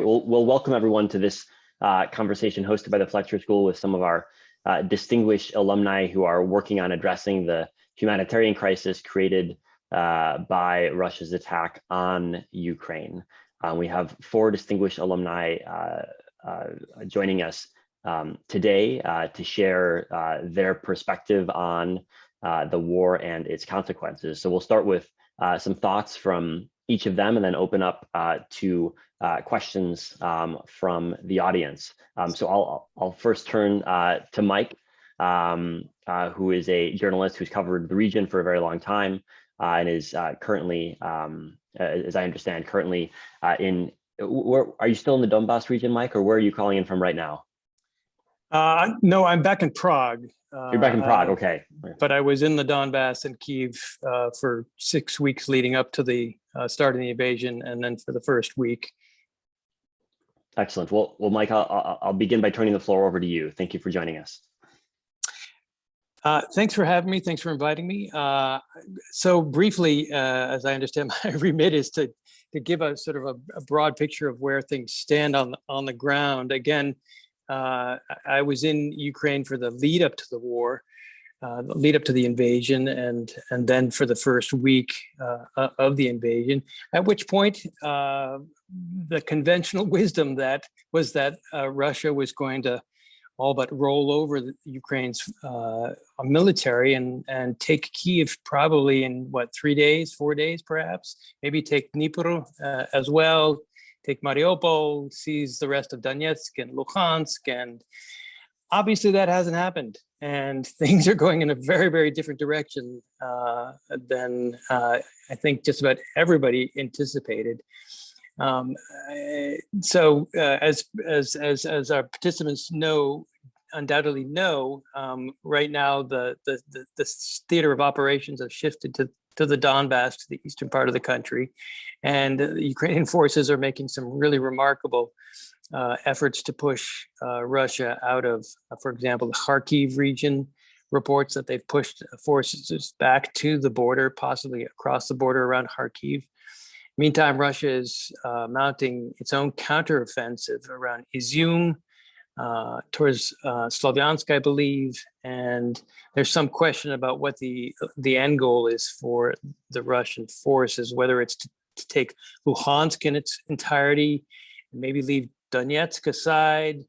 We'll welcome everyone to this conversation hosted by the Fletcher School with some of our distinguished alumni who are working on addressing the humanitarian crisis created by Russia's attack on Ukraine. We have 4 distinguished alumni joining us today to share their perspective on the war and its consequences. So we'll start with some thoughts from each of them and then open up to questions from the audience. So I'll first turn to Mike, who is a journalist who's covered the region for a very long time and is currently, as I understand, currently are you still in the Donbass region, Mike, or where are you calling in from right now? No, I'm back in Prague. You're back in Prague, okay. But I was in the Donbass and Kyiv for 6 weeks leading up to the start of the invasion, and then for the first week. Excellent. Well, Mike, I'll begin by turning the floor over to you. Thank you for joining us. Thanks for having me. Thanks for inviting me. So briefly, as I understand, my remit is to give a sort of a broad picture of where things stand on the ground. Again, I was in Ukraine for the lead up to the war, the lead up to the invasion, and then for the first week of the invasion, at which point the conventional wisdom that was that Russia was going to all but roll over Ukraine's military and take Kyiv probably in, 3 days, 4 days perhaps, maybe take Dnipro as well, take Mariupol, seize the rest of Donetsk and Luhansk, and obviously that hasn't happened. And things are going in a very, very different direction than I think just about everybody anticipated. So as our participants undoubtedly know, right now the theater of operations have shifted to the Donbass, to the eastern part of the country, and the Ukrainian forces are making some really remarkable efforts to push Russia out of, for example, the Kharkiv region. Reports that they've pushed forces back to the border, possibly across the border around Kharkiv. Meantime, Russia is mounting its own counteroffensive around Izium, towards Slavyansk, I believe, and there's some question about what the end goal is for the Russian forces, whether it's to take Luhansk in its entirety, and maybe leave Donetsk aside.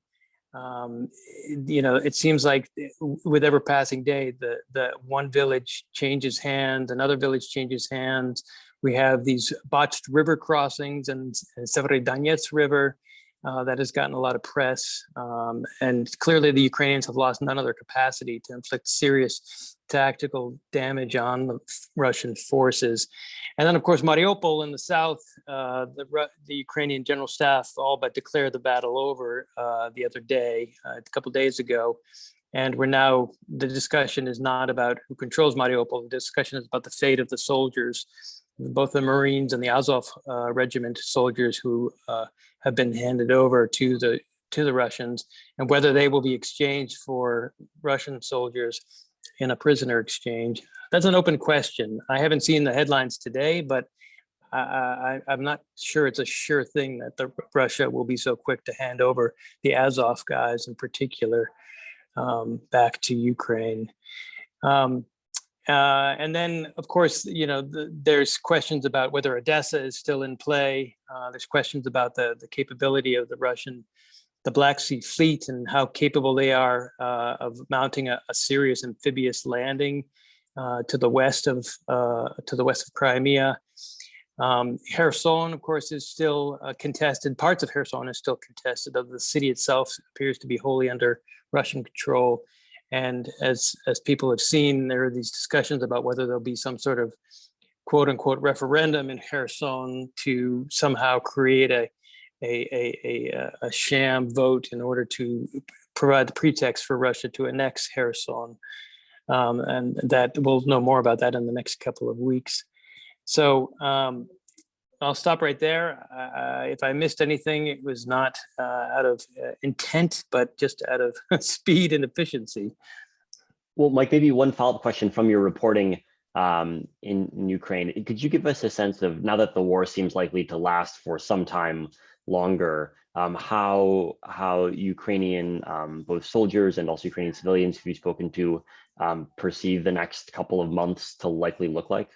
It seems like with every passing day, the one village changes hands, another village changes hands. We have these botched river crossings and Severodonetsk River that has gotten a lot of press. And clearly the Ukrainians have lost none of their capacity to inflict serious tactical damage on the Russian forces. And then, of course, Mariupol in the south, the Ukrainian General Staff all but declared the battle over the other day, a couple days ago. And the discussion is not about who controls Mariupol. The discussion is about the fate of the soldiers, both the Marines and the Azov regiment soldiers who have been handed over to the Russians, and whether they will be exchanged for Russian soldiers in a prisoner exchange. That's an open question. I haven't seen the headlines today, but I'm not sure it's a sure thing that Russia will be so quick to hand over the Azov guys in particular back to Ukraine. And then, of course, there's questions about whether Odessa is still in play. There's questions about the capability of the Black Sea Fleet and how capable they are of mounting a serious amphibious landing to the west of Crimea. Kherson, of course, is still contested. Parts of Kherson is still contested. Of the city itself appears to be wholly under Russian control. And as people have seen, there are these discussions about whether there'll be some sort of quote unquote referendum in Kherson to somehow create a sham vote in order to provide the pretext for Russia to annex Kherson. And that we'll know more about that in the next couple of weeks. So I'll stop right there. If I missed anything, it was not out of intent, but just out of speed and efficiency. Well, Mike, maybe one follow-up question from your reporting in Ukraine. Could you give us a sense of, now that the war seems likely to last for some time longer, how Ukrainian both soldiers and also Ukrainian civilians who you've spoken to perceive the next couple of months to likely look like?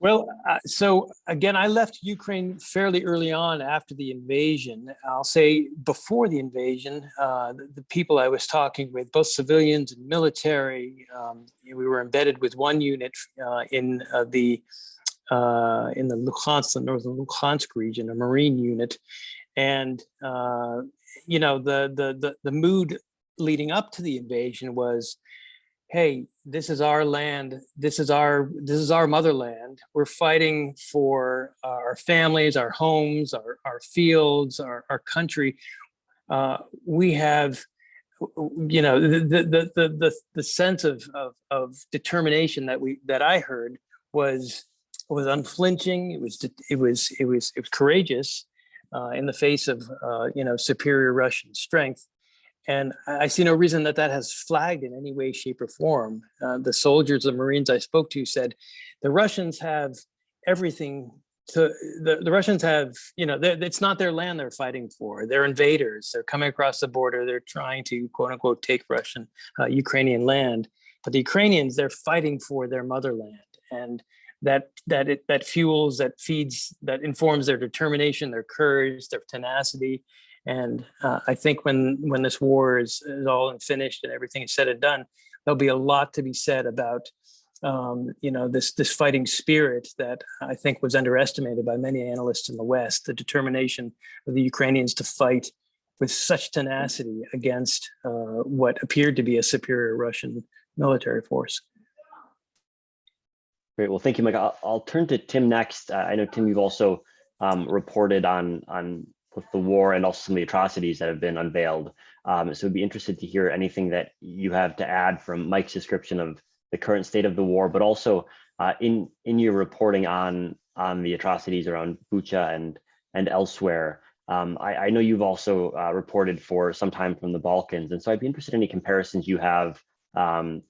Well, so again, I left Ukraine fairly early on after the invasion. I'll say before the invasion, the people I was talking with, both civilians and military, we were embedded with one unit in the Luhansk, the northern Luhansk region, a Marine unit, and you know, the mood leading up to the invasion was, hey, this is our land. This is our motherland. We're fighting for our families, our homes, our fields, our country. We have, you know, the sense of determination that I heard was unflinching. It was courageous in the face of you know, superior Russian strength. And I see no reason that has flagged in any way, shape, or form. The soldiers, the Marines I spoke to said, the Russians have everything to, the Russians have, you know, it's not their land they're fighting for. They're invaders. They're coming across the border. They're trying to, quote unquote, take Russian, Ukrainian land. But the Ukrainians, they're fighting for their motherland. And that fuels, that feeds, that informs their determination, their courage, their tenacity. And I think when this war is all finished and everything is said and done, there'll be a lot to be said about you know, this fighting spirit that I think was underestimated by many analysts in the West. The determination of the Ukrainians to fight with such tenacity against what appeared to be a superior Russian military force. Great. Well, thank you, Mike. I'll turn to Tim next. I know, Tim, you've also reported on the war and also some of the atrocities that have been unveiled. So I'd be interested to hear anything that you have to add from Mike's description of the current state of the war, but also in your reporting on the atrocities around Bucha and elsewhere. I know you've also reported for some time from the Balkans, and so I'd be interested in any comparisons you have to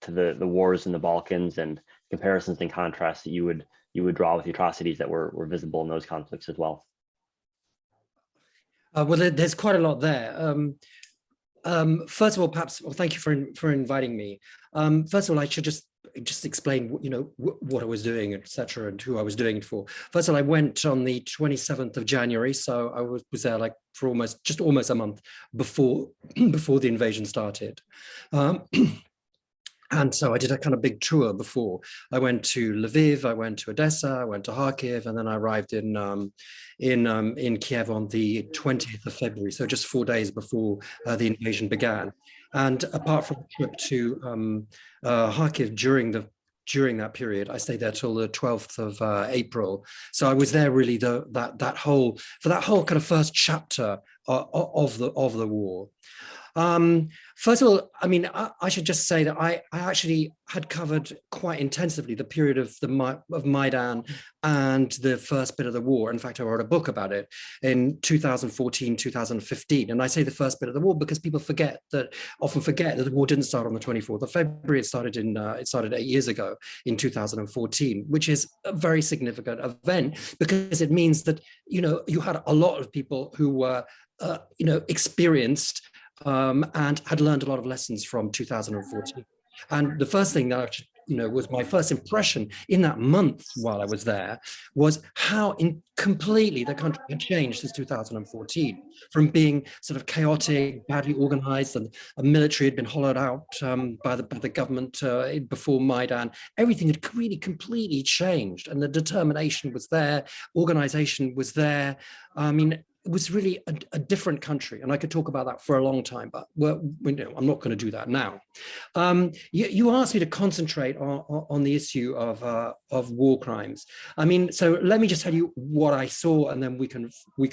the wars in the Balkans, and comparisons and contrasts that you would draw with the atrocities that were visible in those conflicts as well. Well, there's quite a lot there. First of all, perhaps, well, thank you for inviting me. First of all, I should just explain, you know, what I was doing, etc., and who I was doing it for. First of all, I went on the 27th of January, so I was there like for almost a month before the invasion started. And so I did a kind of big tour before. I went to Lviv, I went to Odessa, I went to Kharkiv, and then I arrived in Kyiv on the 20th of February, so just 4 days before the invasion began. And apart from the trip to Kharkiv during that period, I stayed there till the 12th of April. So I was there really for that whole kind of first chapter of the war. First of all, I mean, I should just say that I actually had covered quite intensively the period of Maidan and the first bit of the war. In fact, I wrote a book about it in 2014, 2015. And I say the first bit of the war because people often forget that the war didn't start on the 24th of February. It started 8 years ago in 2014, which is a very significant event because it means that, you know, you had a lot of people who were, you know, experienced and had learned a lot of lessons from 2014. And the first thing that, you know, was my first impression in that month while I was there was how completely the country had changed since 2014, from being sort of chaotic, badly organized, and a military had been hollowed out by the government before Maidan. Everything had really completely changed, and the determination was there, organization was there. I mean, it was really a different country, and I could talk about that for a long time, but I'm not going to do that now. You asked me to concentrate on the issue of war crimes. I mean, so let me just tell you what I saw, and then we can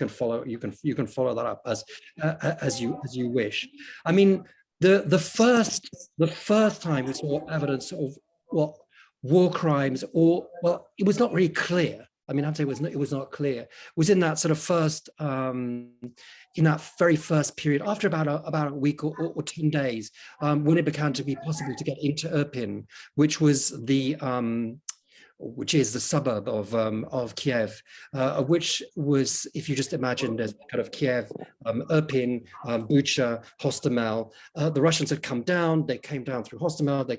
follow. You can follow that up as you wish. I mean, the first time we saw evidence of war crimes, it was not really clear. I mean, I'd say it was not clear. It was in that sort of first, in that very first period, after about a week or 10 days, when it began to be possible to get into Irpin, which was the which is the suburb of Kyiv, which was, if you just imagine, there's kind of Kyiv, Irpin, Bucha, Hostomel. The Russians had come down. They came down through Hostomel. They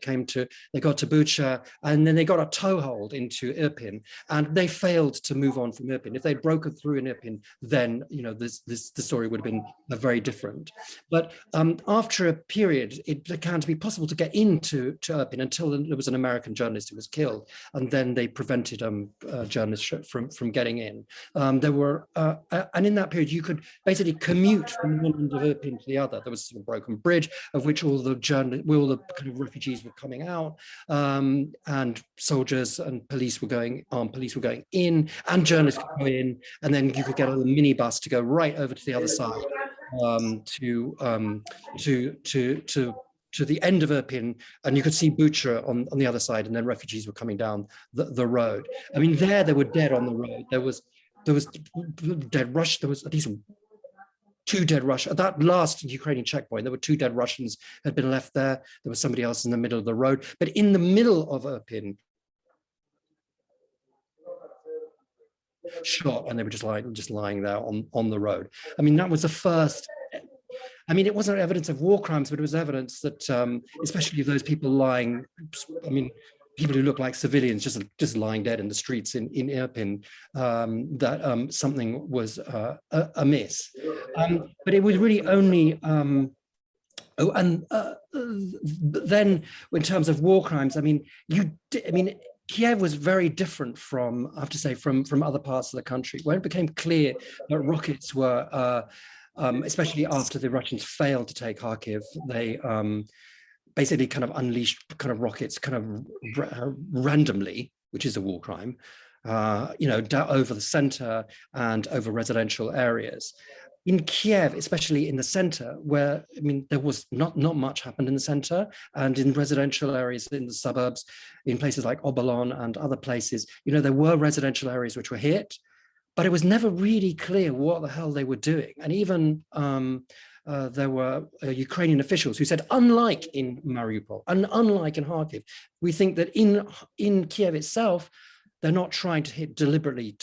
got to Bucha, and then they got a toehold into Irpin, and they failed to move on from Irpin. If they'd broken through in Irpin, then the story would have been very different. But after a period, it began to be possible to get into Irpin until there was an American journalist who was killed, and then they prevented journalists from getting in. And in that period, you could basically commute from one end of Irpin to the other. There was a broken bridge of which all the kind of refugees were coming out, and soldiers and armed police were going in, and journalists could go in, and then you could get on a minibus to go right over to the other side, to the end of Irpin, and you could see Bucha on the other side, and then refugees were coming down the road. I mean, they were dead on the road. There was dead Russians. There was at least 2 dead Russians. At that last Ukrainian checkpoint, there were 2 dead Russians had been left there. There was somebody else in the middle of the road. But in the middle of Irpin, shot, and they were just lying there on the road. I mean, that was the first. I mean, it wasn't evidence of war crimes, but it was evidence that, especially those people lying, I mean, people who look like civilians just lying dead in the streets in Irpin, that something was amiss. But it was really only, then in terms of war crimes, I mean, Kyiv was very different from, I have to say, from other parts of the country. When it became clear that rockets were, especially after the Russians failed to take Kharkiv, they basically kind of unleashed kind of rockets kind of randomly, which is a war crime, over the center and over residential areas. In Kyiv, especially in the center, where, I mean, there was not much happened in the center, and in residential areas in the suburbs, in places like Obolon and other places, there were residential areas which were hit, but it was never really clear what the hell they were doing. And even there were Ukrainian officials who said, unlike in Mariupol and unlike in Kharkiv, we think that in Kyiv itself, they're not trying to hit deliberately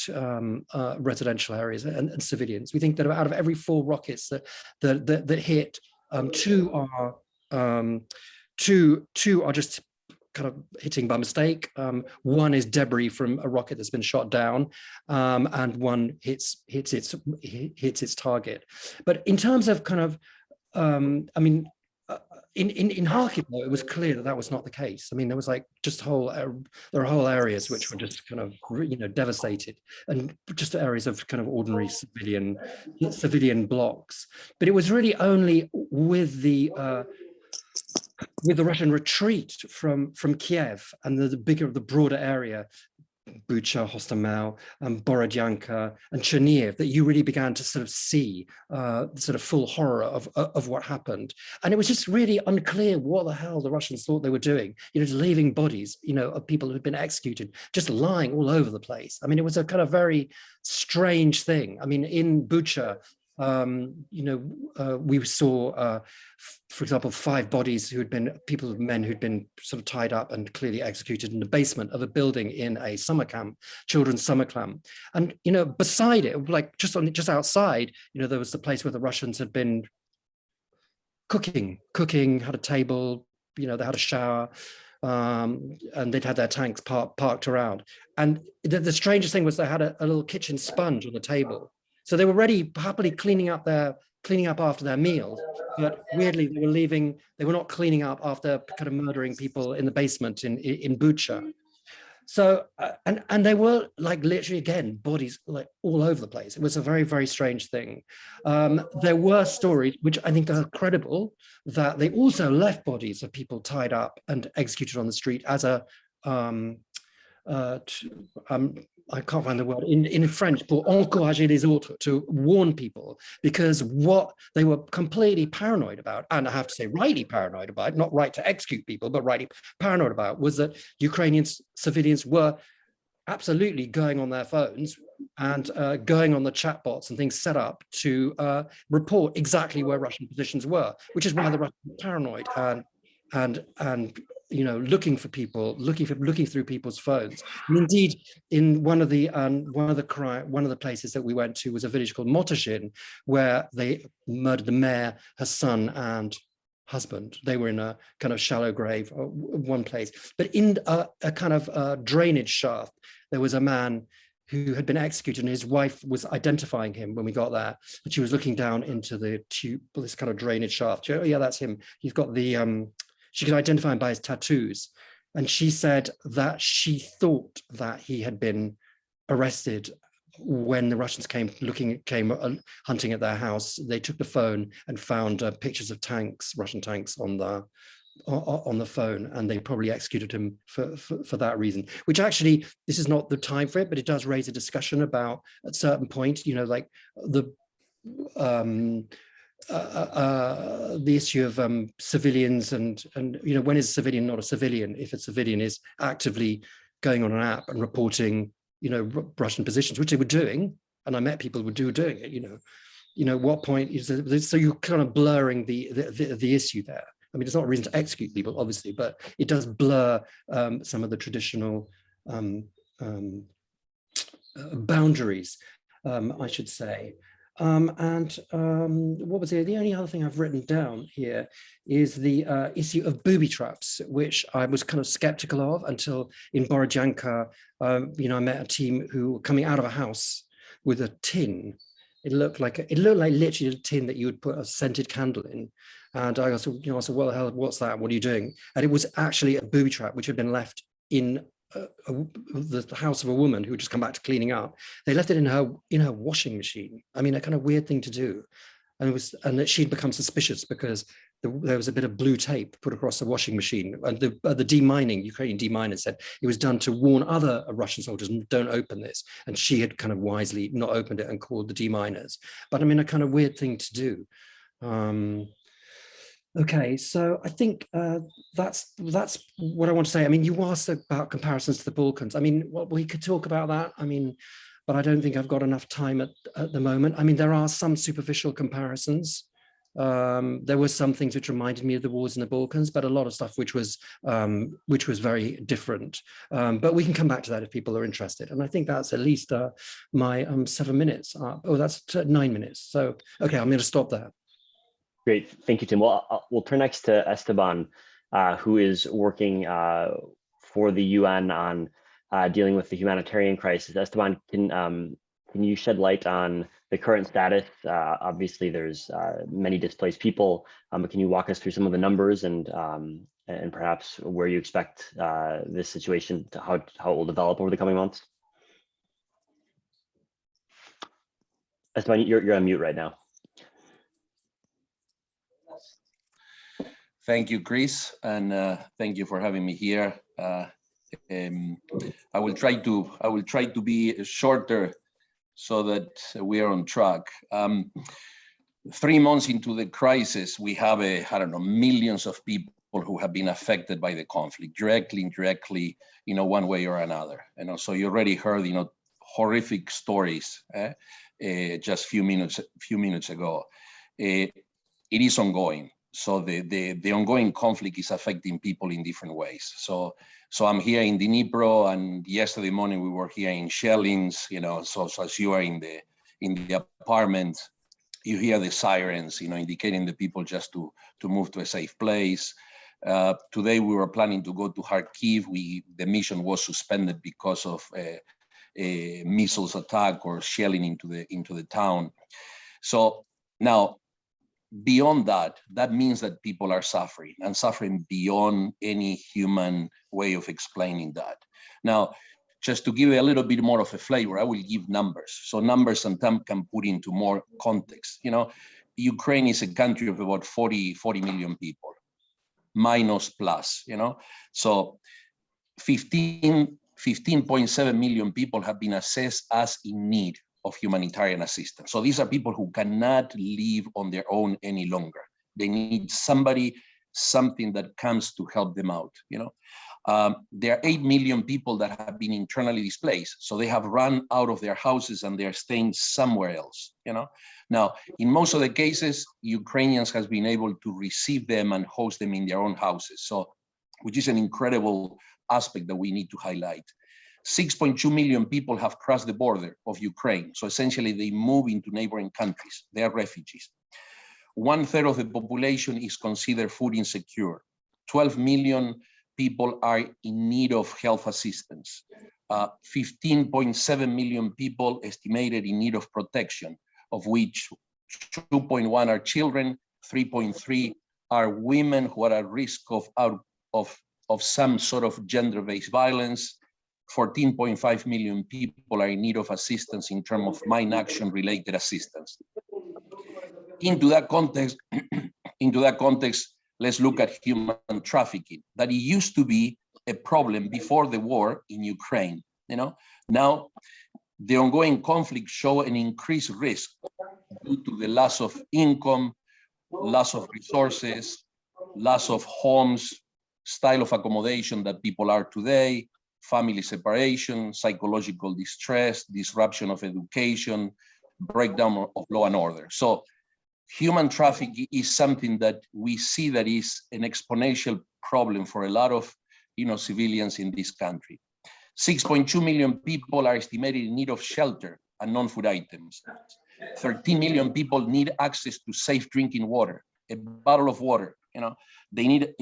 residential areas and civilians. We think that out of every 4 rockets that hit, 2 are just kind of hitting by mistake. 1 is debris from a rocket that's been shot down, and 1 hits its target. But in terms of kind of, I mean, in Kharkiv, though, it was clear that was not the case. I mean, there was like just there are whole areas which were just kind of, devastated, and just areas of kind of ordinary civilian blocks. But it was really only with the Russian retreat from Kyiv and the broader area, Bucha, Hostomel, Borodyanka, and Chernihiv, that you really began to sort of see the sort of full horror of what happened. And it was just really unclear what the hell the Russians thought they were doing, just leaving bodies, of people who had been executed, just lying all over the place. I mean, it was a kind of very strange thing. I mean, in Bucha, we saw, for example, 5 bodies men who'd been sort of tied up and clearly executed in the basement of a building in a summer camp, children's summer camp. And, beside it, like just outside, there was the place where the Russians had been cooking, had a table, they had a shower, and they'd had their tanks parked around. And the strangest thing was they had a little kitchen sponge on the table. So they were happily cleaning up after their meals, but weirdly they were not cleaning up after kind of murdering people in the basement in Bucha. So, and they were like literally, again, bodies like all over the place. It was a very, very strange thing. There were stories, which I think are credible, that they also left bodies of people tied up and executed on the street as I can't find the word in French, pour encourager les autres, to warn people, because what they were completely paranoid about, and I have to say rightly paranoid about, not right to execute people, but rightly paranoid about, was that Ukrainian civilians were absolutely going on their phones and going on the chatbots and things set up to report exactly where Russian positions were, which is why the Russians were paranoid and looking for people, looking through people's phones. And indeed, in one of the places that we went to was a village called Motoshin, where they murdered the mayor, her son, and husband. They were in a kind of shallow grave, one place. But in a kind of drainage shaft, there was a man who had been executed, and his wife was identifying him when we got there. And she was looking down into the tube, this kind of drainage shaft. Oh, yeah, that's him. He's got the, she could identify him by his tattoos. And she said that she thought that he had been arrested when the Russians came hunting at their house. They took the phone and found pictures of tanks, Russian tanks on the phone, and they probably executed him for that reason. Which actually, this is not the time for it, but it does raise a discussion about, at a certain point, like the issue of civilians and when is a civilian not a civilian if a civilian is actively going on an app and reporting Russian positions, which they were doing, and I met people who were doing it. What point is it? So you're kind of blurring the issue there. I mean, it's not a reason to execute people, obviously, but it does blur some of the traditional boundaries, I should say. What was it? The only other thing I've written down here is the issue of booby traps, which I was kind of skeptical of until in Borodyanka, I met a team who were coming out of a house with a tin. It looked like literally a tin that you would put a scented candle in. And I said, what the hell, what's that? What are you doing? And it was actually a booby trap, which had been left in the house of a woman who had just come back to cleaning up. They left it in her washing machine. I mean, a kind of weird thing to do. And that she'd become suspicious because there was a bit of blue tape put across the washing machine. And the demining, Ukrainian deminers said it was done to warn other Russian soldiers, don't open this. And she had kind of wisely not opened it and called the deminers. But I mean, a kind of weird thing to do. Okay, so I think that's what I want to say. I mean, you asked about comparisons to the Balkans. I mean, we could talk about that. I mean, but I don't think I've got enough time at the moment. I mean, there are some superficial comparisons. There were some things which reminded me of the wars in the Balkans, but a lot of stuff which was very different. But we can come back to that if people are interested. And I think that's at least my 7 minutes. That's 9 minutes. So, okay, I'm going to stop there. Great, thank you, Tim. Well, we'll turn next to Esteban, who is working for the UN on dealing with the humanitarian crisis. Esteban, can you shed light on the current status? Obviously, there's many displaced people, but can you walk us through some of the numbers and perhaps where you expect this situation to how it will develop over the coming months? Esteban, you're on mute right now. Thank you, Chris, and thank you for having me here. I will try to be shorter so that we are on track. 3 months into the crisis, we have millions of people who have been affected by the conflict, directly, indirectly, one way or another. And so you already heard, horrific stories just few minutes ago. It is ongoing. So the ongoing conflict is affecting people in different ways. So I'm here in Dnipro, and yesterday morning we were here in Shellings. So as you are in the apartment, you hear the sirens, indicating the people just to move to a safe place. Today we were planning to go to Kyiv. The mission was suspended because of a missiles attack or shelling into the town. So now, beyond that means that people are suffering, and suffering beyond any human way of explaining that. Now, just to give a little bit more of a flavor, I will give numbers. So numbers sometimes can put into more context. Ukraine is a country of about 40 million people, minus plus, So 15.7 million people have been assessed as in need of humanitarian assistance. So these are people who cannot live on their own any longer. They need something that comes to help them out. There are 8 million people that have been internally displaced. So they have run out of their houses and they're staying somewhere else. Now, in most of the cases, Ukrainians has been able to receive them and host them in their own houses. So which is an incredible aspect that we need to highlight. 6.2 million people have crossed the border of Ukraine. So essentially they move into neighboring countries. They are refugees. 1/3 of the population is considered food insecure. 12 million people are in need of health assistance. 15.7 million people estimated in need of protection, of which 2.1 are children, 3.3 are women who are at risk of some sort of gender-based violence. 14.5 million people are in need of assistance in terms of mine action-related assistance. Into that context, let's look at human trafficking. That it used to be a problem before the war in Ukraine. Now the ongoing conflict show an increased risk due to the loss of income, loss of resources, loss of homes, style of accommodation that people are today, family separation, psychological distress, disruption of education, breakdown of law and order. So human trafficking is something that we see that is an exponential problem for a lot of civilians in this country. 6.2 million people are estimated in need of shelter and non-food items. 13 million people need access to safe drinking water, a bottle of water. They need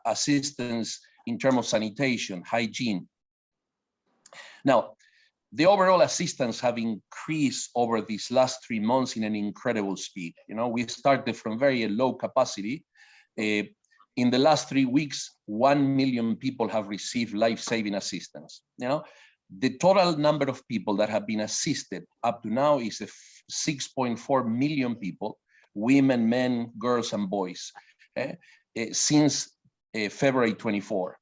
assistance in terms of sanitation, hygiene. Now, the overall assistance have increased over these last 3 months in an incredible speed. We started from very low capacity. In the last 3 weeks, 1 million people have received life-saving assistance. The total number of people that have been assisted up to now is 6.4 million people, women, men, girls, and boys, since February 24.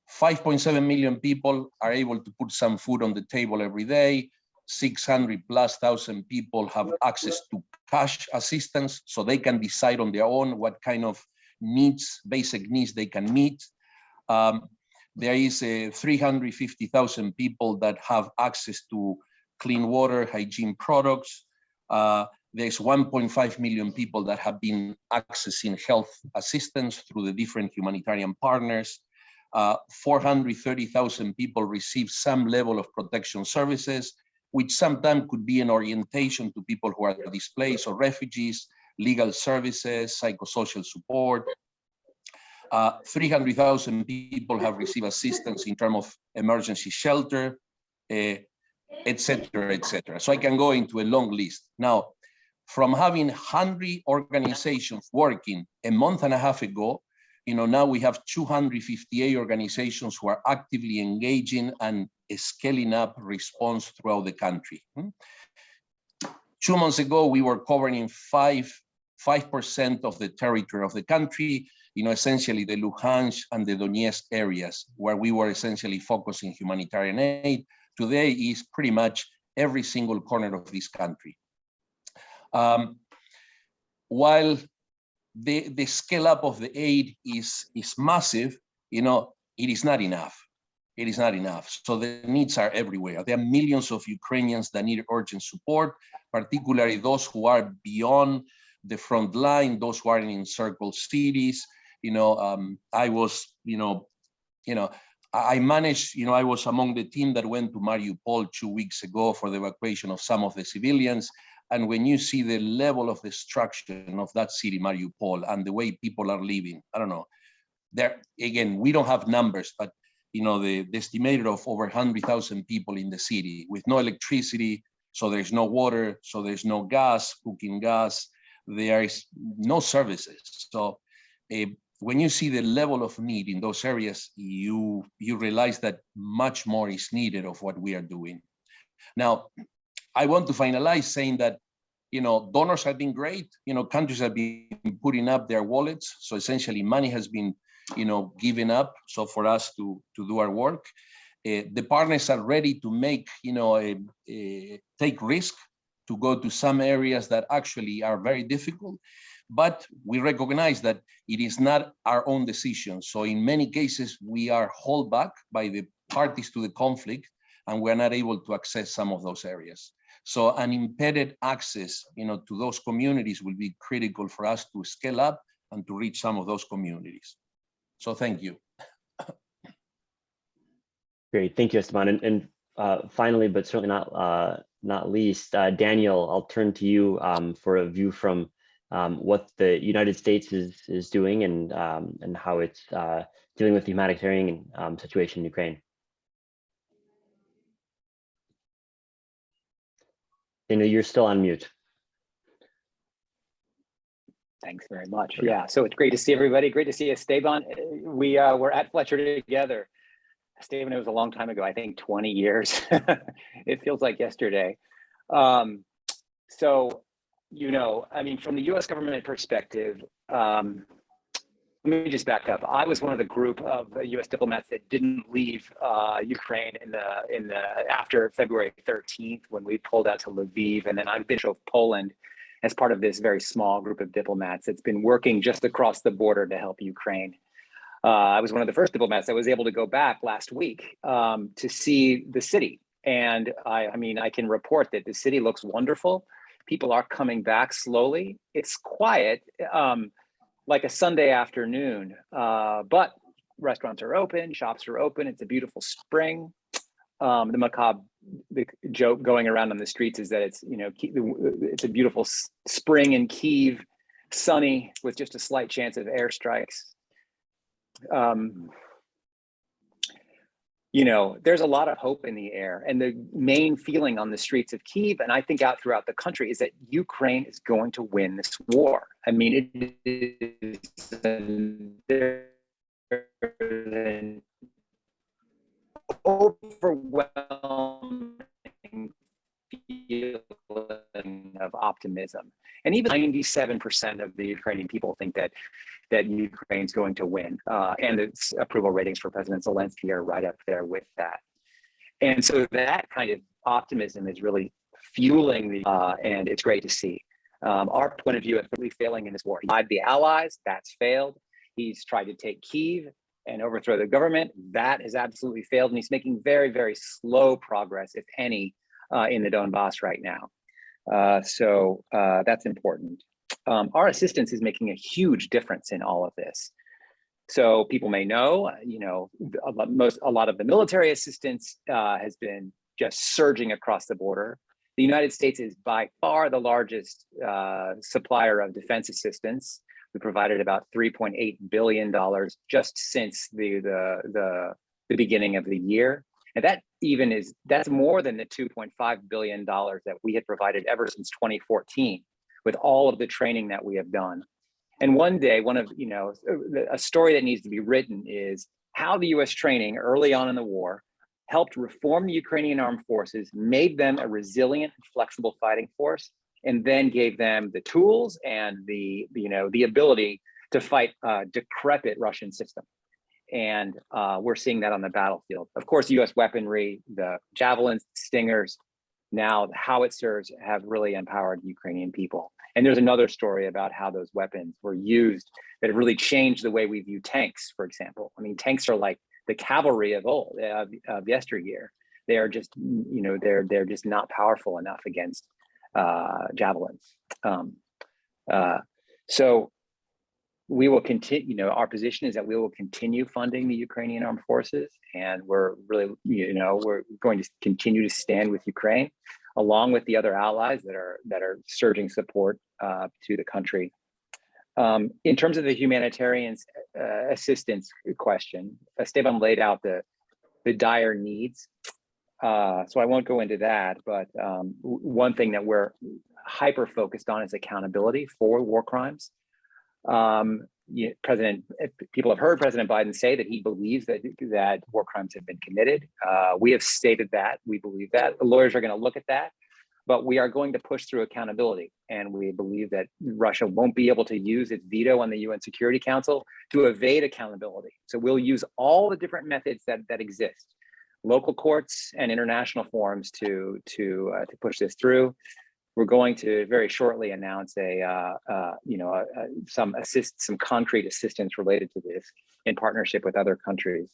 5.7 million people are able to put some food on the table every day. 600,000+ people have access to cash assistance, so they can decide on their own what kind of needs, basic needs they can meet. There is 350,000 people that have access to clean water, hygiene products. There's 1.5 million people that have been accessing health assistance through the different humanitarian partners. 430,000 people receive some level of protection services, which sometimes could be an orientation to people who are displaced or refugees, legal services, psychosocial support. 300,000 people have received assistance in terms of emergency shelter, et cetera, et cetera. So I can go into a long list. Now, from having 100 organizations working a month and a half ago, now we have 258 organizations who are actively engaging and scaling up response throughout the country. 2 months ago, we were covering 5% of the territory of the country, essentially the Luhansk and the Donetsk areas, where we were essentially focusing humanitarian aid. Today is pretty much every single corner of this country. While the scale up of the aid is massive, it is not enough. It is not enough. So the needs are everywhere. There are millions of Ukrainians that need urgent support, particularly those who are beyond the front line, those who are in encircled cities. I was, I managed, I was among the team that went to Mariupol 2 weeks ago for the evacuation of some of the civilians. And when you see the level of destruction of that city, Mariupol, and the way people are living, I don't know. There, again, we don't have numbers, but the estimated of over 100,000 people in the city with no electricity, so there's no water, so there's no gas, cooking gas, there is no services. So when you see the level of need in those areas, you realize that much more is needed of what we are doing. Now, I want to finalize saying that, donors have been great. Countries have been putting up their wallets. So essentially money has been, given up. So for us to do our work, the partners are ready to make, take risk to go to some areas that actually are very difficult. But we recognize that it is not our own decision. So in many cases, we are held back by the parties to the conflict, and we're not able to access some of those areas. So an impeded access, to those communities will be critical for us to scale up and to reach some of those communities. So thank you. Great, thank you, Esteban. And finally, but certainly not least, Daniel, I'll turn to you for a view from what the United States is doing and how it's dealing with the humanitarian situation in Ukraine. Daniel, you're still on mute. Thanks very much. Yeah, so it's great to see everybody. Great to see Esteban. We were at Fletcher together. Esteban, it was a long time ago, I think 20 years. It feels like yesterday. So, you know, I mean, from the US government perspective, let me just back up. I was one of the group of US diplomats that didn't leave Ukraine after February 13th when we pulled out to Lviv, and then I've been to Poland as part of this very small group of diplomats that's been working just across the border to help Ukraine. I was one of the first diplomats that was able to go back last week to see the city. And I mean, I can report that the city looks wonderful. People are coming back slowly. It's quiet, like a Sunday afternoon, but restaurants are open, shops are open. It's a beautiful spring. The macabre joke going around on the streets is that it's, you know, it's a beautiful spring in Kyiv, sunny with just a slight chance of airstrikes. You know, there's a lot of hope in the air, and the main feeling on the streets of Kyiv, and I think out throughout the country, is that Ukraine is going to win this war. I mean, it is overwhelming feeling of optimism, and even 97% of the Ukrainian people think that Ukraine's going to win, and its approval ratings for President Zelensky are right up there with that. And so that kind of optimism is really fueling the, and it's great to see. Our point of view is really failing in this war. He tried the allies, that's failed. He's tried to take Kyiv and overthrow the government, that has absolutely failed. And he's making very, very slow progress, if any, in the Donbass right now. So that's important. Our assistance is making a huge difference in all of this. So people may know, you know, a lot of the military assistance has been just surging across the border. The United States is by far the largest supplier of defense assistance. We provided about $3.8 billion just since the beginning of the year. And that's more than the $2.5 billion that we had provided ever since 2014 with all of the training that we have done. And one day, a story that needs to be written is how the US training early on in the war helped reform the Ukrainian armed forces, made them a resilient and flexible fighting force, and then gave them the tools and the ability to fight a decrepit Russian system. And we're seeing that on the battlefield. Of course, US weaponry, the javelins, stingers, now the howitzers have really empowered Ukrainian people. And there's another story about how those weapons were used that have really changed the way we view tanks, for example. I mean, tanks are like the cavalry of old, of yesteryear. They are just, they're just not powerful enough against javelins. So we will continue, our position is that we will continue funding the Ukrainian armed forces, and we're really, we're going to continue to stand with Ukraine, along with the other allies that are surging support to the country. In terms of the humanitarian assistance question, Esteban laid out the dire needs. So I won't go into that, but one thing that we're hyper focused on is accountability for war crimes. People have heard President Biden say that he believes that war crimes have been committed. We have stated that we believe that. The lawyers are going to look at that, but we are going to push through accountability, and we believe that Russia won't be able to use its veto on the UN Security Council to evade accountability. So we'll use all the different methods that exist, local courts and international forums to push this through. We're going to very shortly announce some concrete assistance related to this in partnership with other countries.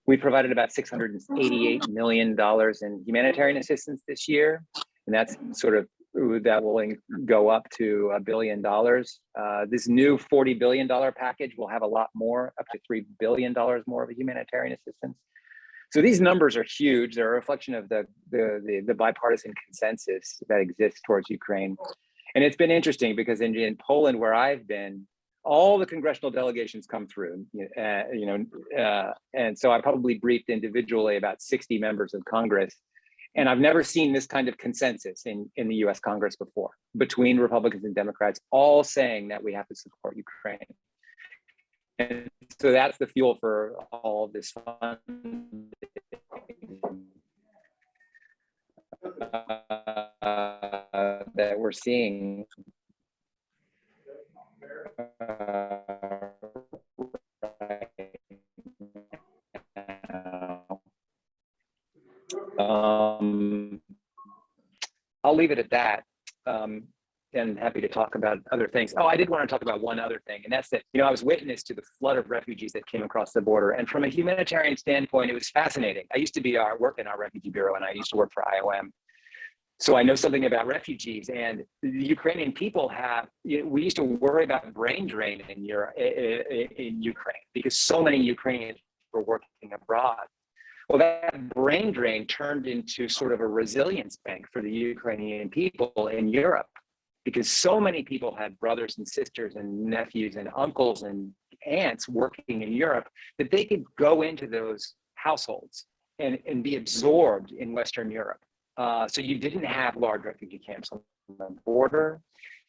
We provided about $688 million in humanitarian assistance this year, and that's sort of that will go up to $1 billion. This new $40 billion package will have a lot more, up to $3 billion more of a humanitarian assistance. So these numbers are huge. They're a reflection of the bipartisan consensus that exists towards Ukraine. And it's been interesting because in Poland, where I've been, all the congressional delegations come through, and so I probably briefed individually about 60 members of Congress. And I've never seen this kind of consensus in the US Congress before, between Republicans and Democrats, all saying that we have to support Ukraine. And so that's the fuel for all of this funding that we're seeing. I'll leave it at that, and happy to talk about other things. Oh, I did want to talk about one other thing, and that's that, I was witness to the flood of refugees that came across the border. And from a humanitarian standpoint, it was fascinating. I used to work in our refugee bureau, and I used to work for IOM. So I know something about refugees, and the Ukrainian people we used to worry about brain drain in Ukraine because so many Ukrainians were working abroad. Well, that brain drain turned into sort of a resilience bank for the Ukrainian people in Europe, because so many people had brothers and sisters and nephews and uncles and aunts working in Europe that they could go into those households and be absorbed in Western Europe. So you didn't have large refugee camps on the border.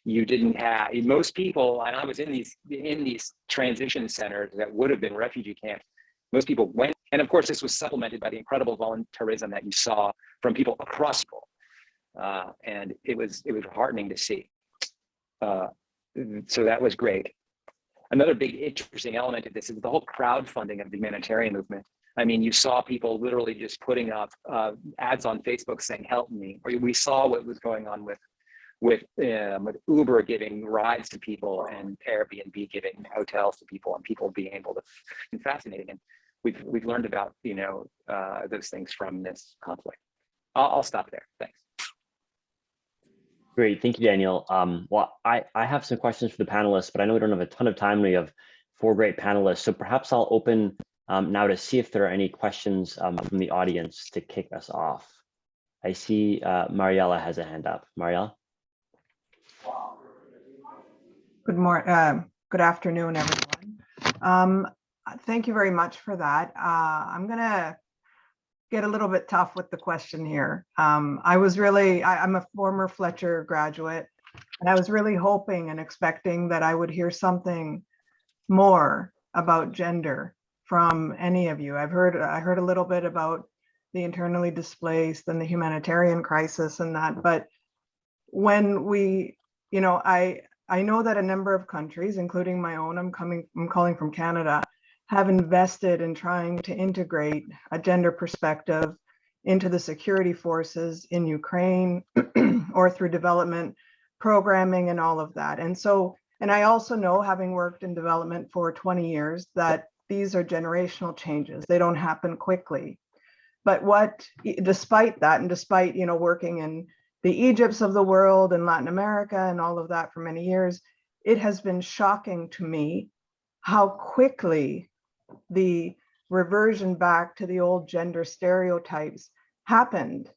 You didn't have, most people, and I was in these transition centers that would have been refugee camps. Most people went, and of course, this was supplemented by the incredible voluntarism that you saw from people across the world. And it was heartening to see. So that was great. Another big interesting element of this is the whole crowdfunding of the humanitarian movement. I mean, you saw people literally just putting up ads on Facebook saying, "Help me." Or we saw what was going on with Uber giving rides to people and Airbnb giving hotels to people, and people being able to. It's fascinating, and we've learned about those things from this conflict. I'll stop there. Thanks. Great, thank you, Daniel. Well, I have some questions for the panelists, but I know we don't have a ton of time. We have 4 great panelists, so perhaps I'll open now to see if there are any questions from the audience to kick us off. I see Mariella has a hand up. Mariella? Good morning. Good afternoon, everyone. Thank you very much for that. I'm gonna get a little bit tough with the question here. I'm a former Fletcher graduate, and I was really hoping and expecting that I would hear something more about gender from any of you. I heard a little bit about the internally displaced and the humanitarian crisis and that, but when we, I know that a number of countries, including my own, I'm calling from Canada, have invested in trying to integrate a gender perspective into the security forces in Ukraine or through development programming and all of that. And I also know, having worked in development for 20 years, that these are generational changes. They don't happen quickly. But despite that, and despite, working in the Egypts of the world and Latin America and all of that for many years, it has been shocking to me how quickly the reversion back to the old gender stereotypes happened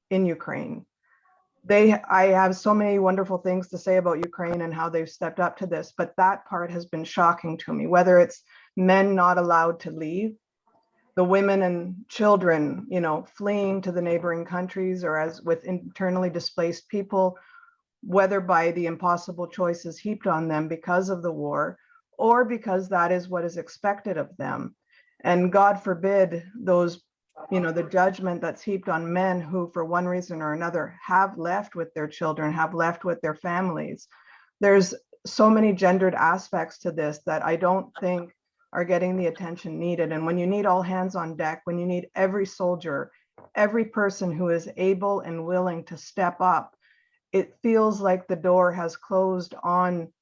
in Ukraine. I have so many wonderful things to say about Ukraine and how they've stepped up to this, but that part has been shocking to me, whether it's men not allowed to leave, the women and children, fleeing to the neighboring countries, or as with internally displaced people, whether by the impossible choices heaped on them because of the war, or because that is what is expected of them. And God forbid those, the judgment that's heaped on men who, for one reason or another, have left with their children, have left with their families. There's so many gendered aspects to this that I don't think are getting the attention needed. And when you need all hands on deck, when you need every soldier, every person who is able and willing to step up, it feels like the door has closed on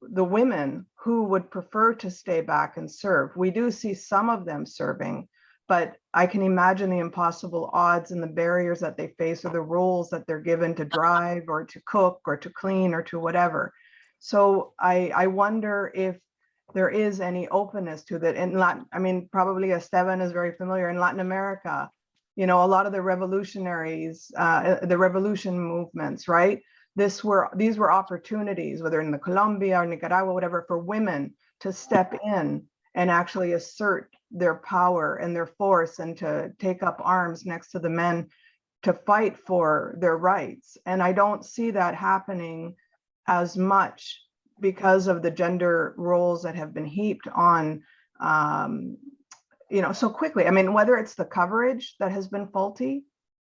the women who would prefer to stay back and serve. We do see some of them serving, but I can imagine the impossible odds and the barriers that they face, or the roles that they're given to drive or to cook or to clean or to whatever. So I wonder if there is any openness to that. In Latin, I mean, probably Esteban is very familiar in Latin America, you know, a lot of the revolutionaries, the revolution movements, right? These were opportunities, whether in the Colombia or Nicaragua, whatever, for women to step in and actually assert their power and their force and to take up arms next to the men to fight for their rights. And I don't see that happening as much because of the gender roles that have been heaped on, you know, so quickly. I mean, whether it's the coverage that has been faulty,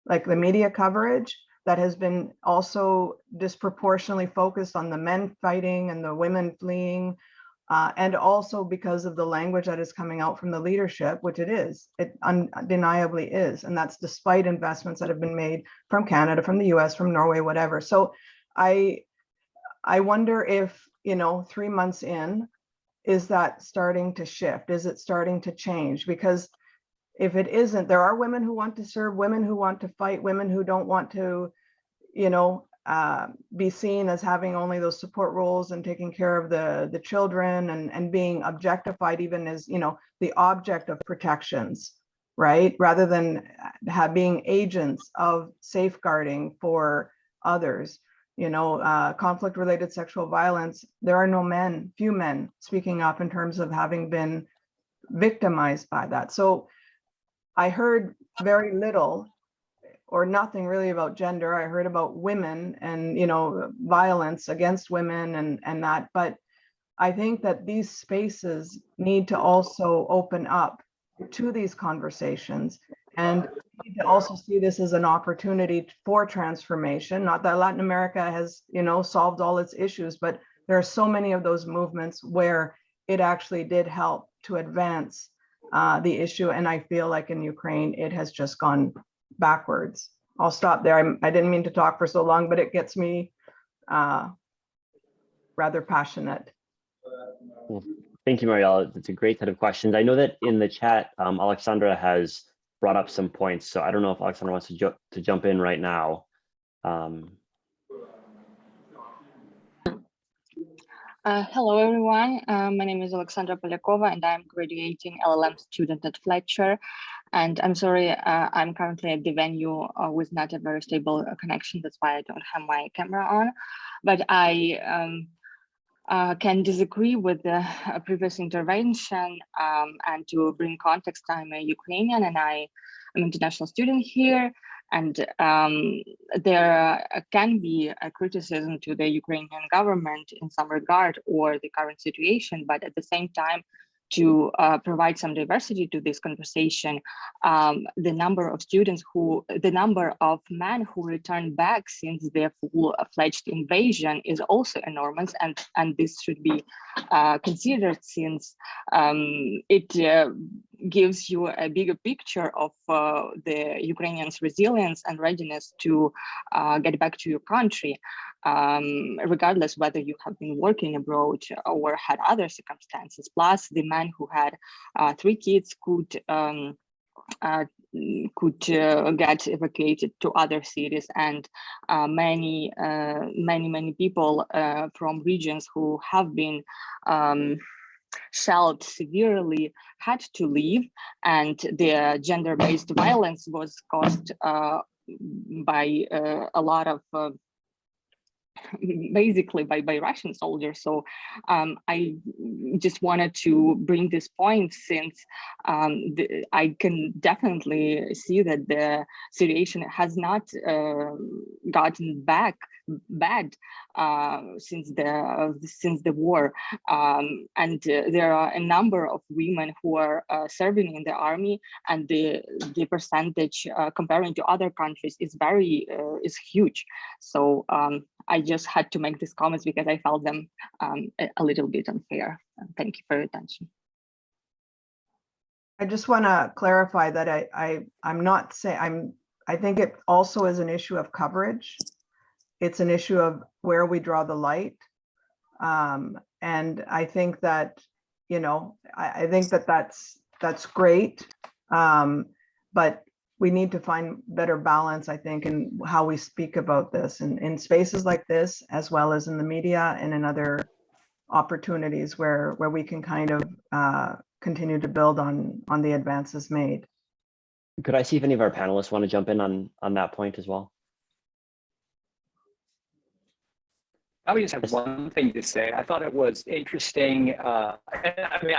like the media coverage that has been also disproportionately focused on the men fighting and the women fleeing, and also because of the language that is coming out from the leadership, which it undeniably is. And that's despite investments that have been made from Canada, from the US, from Norway, whatever. So I wonder if, you know, 3 months in, is that starting to shift? Is it starting to change? Because if it isn't, there are women who want to serve, women who want to fight, women who don't want to, you know, be seen as having only those support roles and taking care of the children and being objectified even as, you know, the object of protections, right? Rather than being agents of safeguarding for others. You know, conflict-related sexual violence, there are few men speaking up in terms of having been victimized by that. So I heard very little or nothing really about gender. I heard about women and, you know, violence against women and that, but I think that these spaces need to also open up to these conversations, and need to also see this as an opportunity for transformation. Not that Latin America has, you know, solved all its issues, but there are so many of those movements where it actually did help to advance the issue. And I feel like in Ukraine, it has just gone backwards. I'll stop there. I didn't mean to talk for so long, but it gets me rather passionate. Well, thank you, Mariela. It's a great set of questions. I know that in the chat, Alexandra has brought up some points, so I don't know if Alexandra wants to jump in right now. Hello, everyone. My name is Alexandra Polyakova, and I'm graduating LLM student at Fletcher. And I'm sorry, I'm currently at the venue with not a very stable connection. That's why I don't have my camera on. But I can disagree with the previous intervention. And to bring context, I'm a Ukrainian and I'm an international student here. And there can be a criticism to the Ukrainian government in some regard or the current situation, but at the same time, to provide some diversity to this conversation, the number of men who return back since their full-fledged invasion is also enormous, and this should be considered, since it gives you a bigger picture of the Ukrainians' resilience and readiness to get back to your country, regardless whether you have been working abroad or had other circumstances. Plus, the man who had 3 kids could get evacuated to other cities, and many people from regions who have been shelled severely had to leave, and the gender-based violence was caused by a lot of basically by Russian soldiers. So I just wanted to bring this point, since I can definitely see that the situation has not gotten bad since the war, and there are a number of women who are serving in the army, and the percentage comparing to other countries is huge. So I just had to make these comments because I felt them a little bit unfair. Thank you for your attention. I just want to clarify that I'm not saying, I think it also is an issue of coverage. It's an issue of where we draw the light. And I think that, you know, I think that that's great But we need to find better balance, I think, in how we speak about this in spaces like this, as well as in the media and in other opportunities where we can kind of continue to build on the advances made. Could I see if any of our panelists want to jump in on that point as well? I would just have one thing to say. I thought it was interesting. And I mean,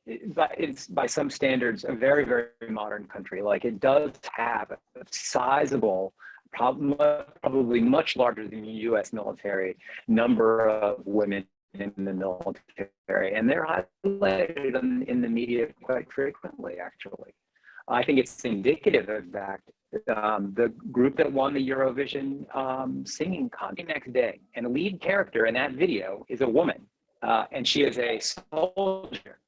it's by some standards a very, very modern country. Like, it does have a sizable, probably much larger than the U.S. military number of women in the military, and they're highlighted in the media quite frequently. Actually, I think it's indicative of that. The group that won the Eurovision singing contest next day, and the lead character in that video is a woman, and she is a soldier.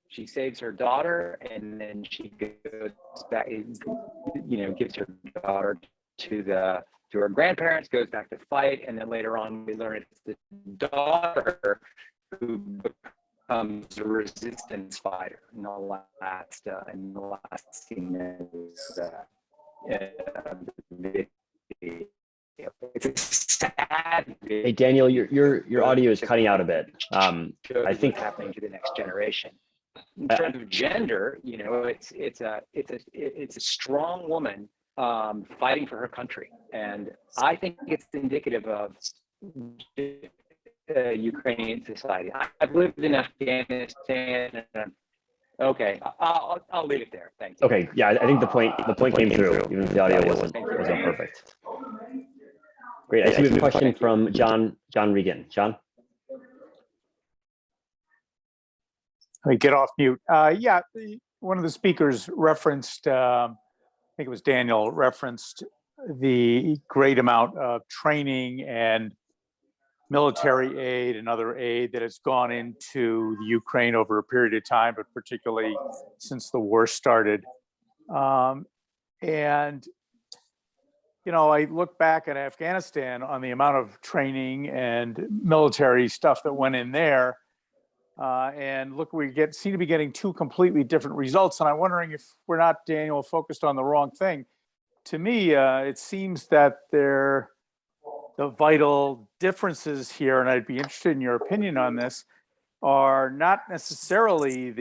She saves her daughter, and then she goes back, gives her daughter to her grandparents, goes back to fight, and then later on we learn it's the daughter who becomes a resistance fighter in the last scene It's a sad video. Hey, Daniel, your audio is cutting out a bit. I think happening to the next generation. In terms of gender, it's a strong woman fighting for her country, and I think it's indicative of Ukrainian society. I've lived in Afghanistan. Okay, I'll leave it there. Thank you. Okay, yeah, I think the point came through, even if the audio wasn't perfect. Great. I see we have a question from John Regan. John? Let me get off mute. Yeah, one of the speakers referenced, I think it was Daniel, referenced the great amount of training and military aid and other aid that has gone into the Ukraine over a period of time, but particularly since the war started. And I look back at Afghanistan on the amount of training and military stuff that went in there, and look, seem to be getting two completely different results. And I'm wondering if we're not, Daniel, focused on the wrong thing. To me, it seems that the vital differences here, and I'd be interested in your opinion on this, are not necessarily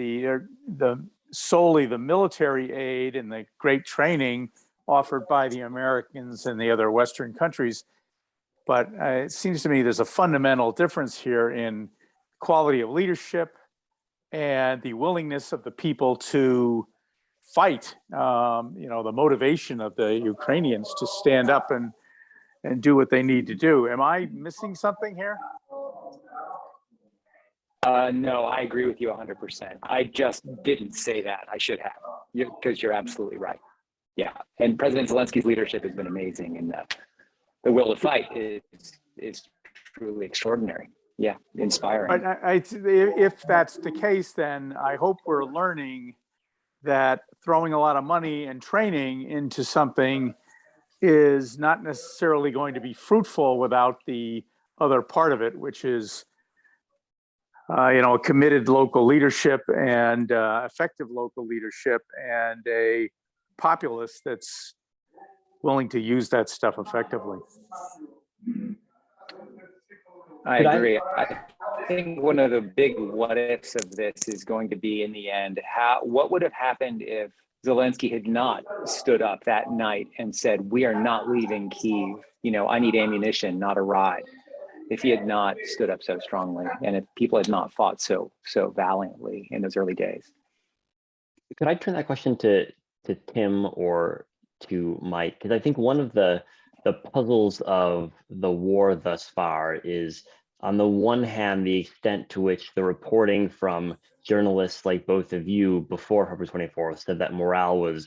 solely the military aid and the great training offered by the Americans and the other Western countries, but it seems to me there's a fundamental difference here in quality of leadership and the willingness of the people to fight, the motivation of the Ukrainians to stand up and do what they need to do. Am I missing something here? No, I agree with you 100%. I just didn't say that. I should have, because you're absolutely right. Yeah, and President Zelensky's leadership has been amazing, and the will to fight is truly extraordinary. Yeah, inspiring. If that's the case, then I hope we're learning that throwing a lot of money and training into something is not necessarily going to be fruitful without the other part of it, which is a committed local leadership and effective local leadership and a populace that's willing to use that stuff effectively. I agree. I think one of the big what ifs of this is going to be, in the end, what would have happened if Zelensky had not stood up that night and said, "We are not leaving Kyiv. I need ammunition, not a ride." If he had not stood up so strongly, and if people had not fought so valiantly in those early days. Could I turn that question to Tim or to Mike? Because I think one of the puzzles of the war thus far is, on the one hand, the extent to which the reporting from journalists like both of you before February 24th said that morale was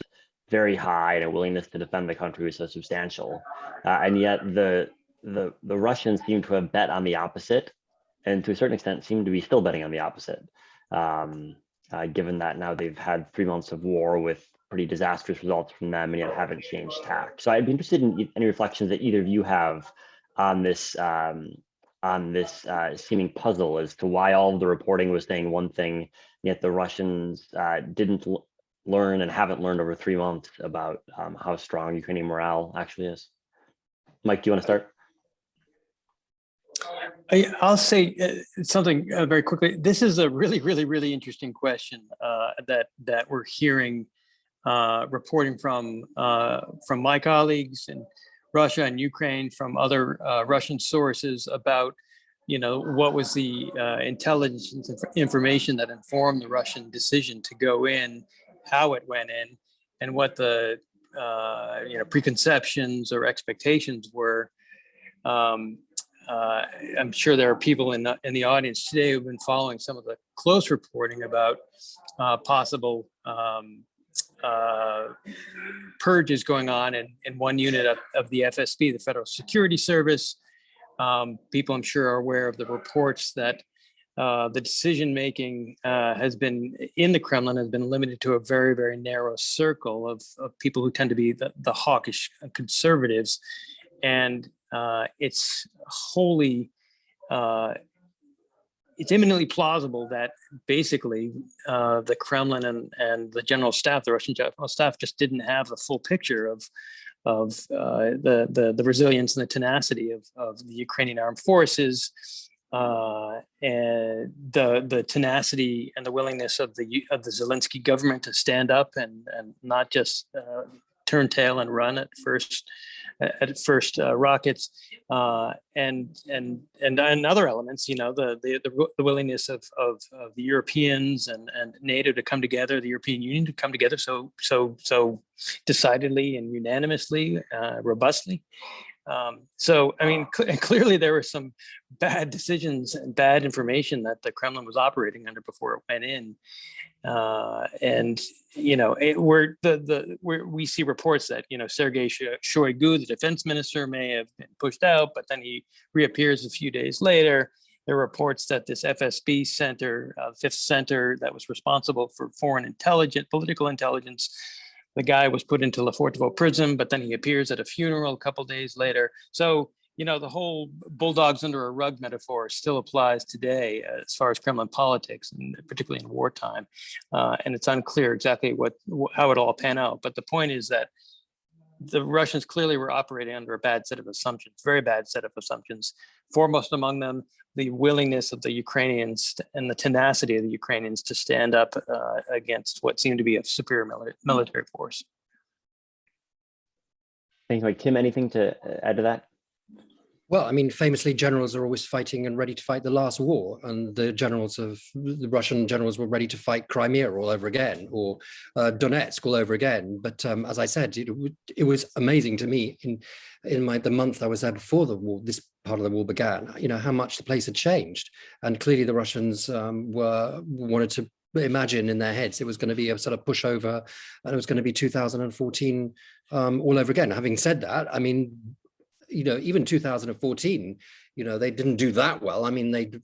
very high and a willingness to defend the country was so substantial. And yet the Russians seem to have bet on the opposite, and to a certain extent seem to be still betting on the opposite, given that now they've had 3 months of war with pretty disastrous results from them and yet haven't changed tack. So I'd be interested in any reflections that either of you have on this seeming puzzle as to why all of the reporting was saying one thing, yet the Russians didn't learn and haven't learned over 3 months about how strong Ukrainian morale actually is? Mike, do you want to start? I'll say something very quickly. This is a really interesting question that we're hearing reporting from my colleagues in Russia and Ukraine, from other Russian sources about, what was the intelligence information that informed the Russian decision to go in, how it went in, and what the preconceptions or expectations were. I'm sure there are people in the audience today who've been following some of the close reporting about possible purges going on in one unit of the FSB, the Federal Security Service. People, I'm sure, are aware of the reports that the decision-making has been in the Kremlin has been limited to a very narrow circle of people who tend to be the hawkish conservatives. And it's it's eminently plausible that basically the Kremlin and the general staff, the Russian general staff, just didn't have the full picture of the resilience and the tenacity of the Ukrainian armed forces, and the tenacity and the willingness of the Zelensky government to stand up and not just turn tail and run at first rockets, and other elements, the willingness of the Europeans and NATO to come together, the European Union to come together so decidedly and unanimously, robustly. So, I mean, clearly there were some bad decisions and bad information that the Kremlin was operating under before it went in. And, we see reports that, Sergei Shoigu, the defense minister, may have been pushed out, but then he reappears a few days later. There are reports that this FSB center, fifth center that was responsible for political intelligence, the guy was put into Lefortovo prison, but then he appears at a funeral a couple of days later. So, the whole bulldogs under a rug metaphor still applies today as far as Kremlin politics, and particularly in wartime. And it's unclear exactly how it all pan out. But the point is that the Russians clearly were operating under a bad set of assumptions, very bad set of assumptions. Foremost among them, the willingness of the Ukrainians and the tenacity of the Ukrainians to stand up against what seemed to be a superior military force. Thanks, Mike. Tim, anything to add to that? Well, I mean, famously, generals are always fighting and ready to fight the last war, and the Russian generals were ready to fight Crimea all over again, or Donetsk all over again. But as I said, it was amazing to me in the month I was there before the war, this part of the war began, how much the place had changed. And clearly the Russians wanted to imagine in their heads it was going to be a sort of pushover, and it was going to be 2014 all over again. Having said that, I mean, even 2014, they didn't do that well. I mean, they did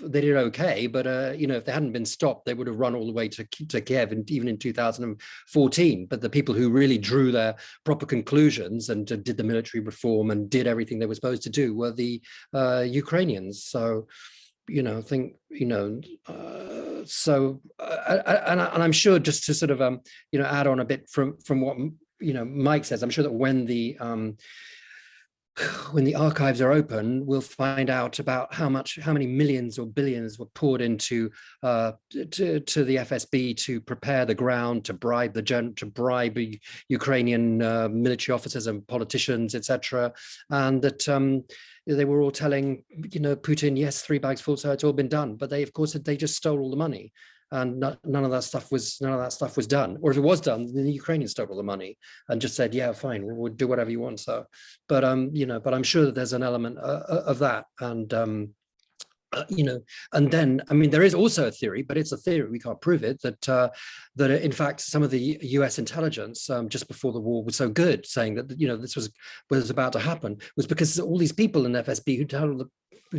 okay, but if they hadn't been stopped, they would have run all the way to Kyiv, and even in 2014. But the people who really drew their proper conclusions and did the military reform and did everything they were supposed to do were the Ukrainians. So, so and I'm sure, just to sort of add on a bit from what Mike says, I'm sure that when the archives are open, we'll find out about how many millions or billions were poured into to the FSB to prepare the ground, to bribe Ukrainian military officers and politicians, etc., and that they were all telling Putin, yes, 3 bags full, so it's all been done. But they just stole all the money. And none of that stuff was done. Or if it was done, then the Ukrainians stole all the money and just said, yeah, fine, we'll do whatever you want. So, but I'm sure that there's an element of that. And and then, I mean, there is also a theory, but it's a theory, we can't prove it, that in fact some of the US intelligence just before the war was so good, saying that this was about to happen, was because all these people in FSB who'd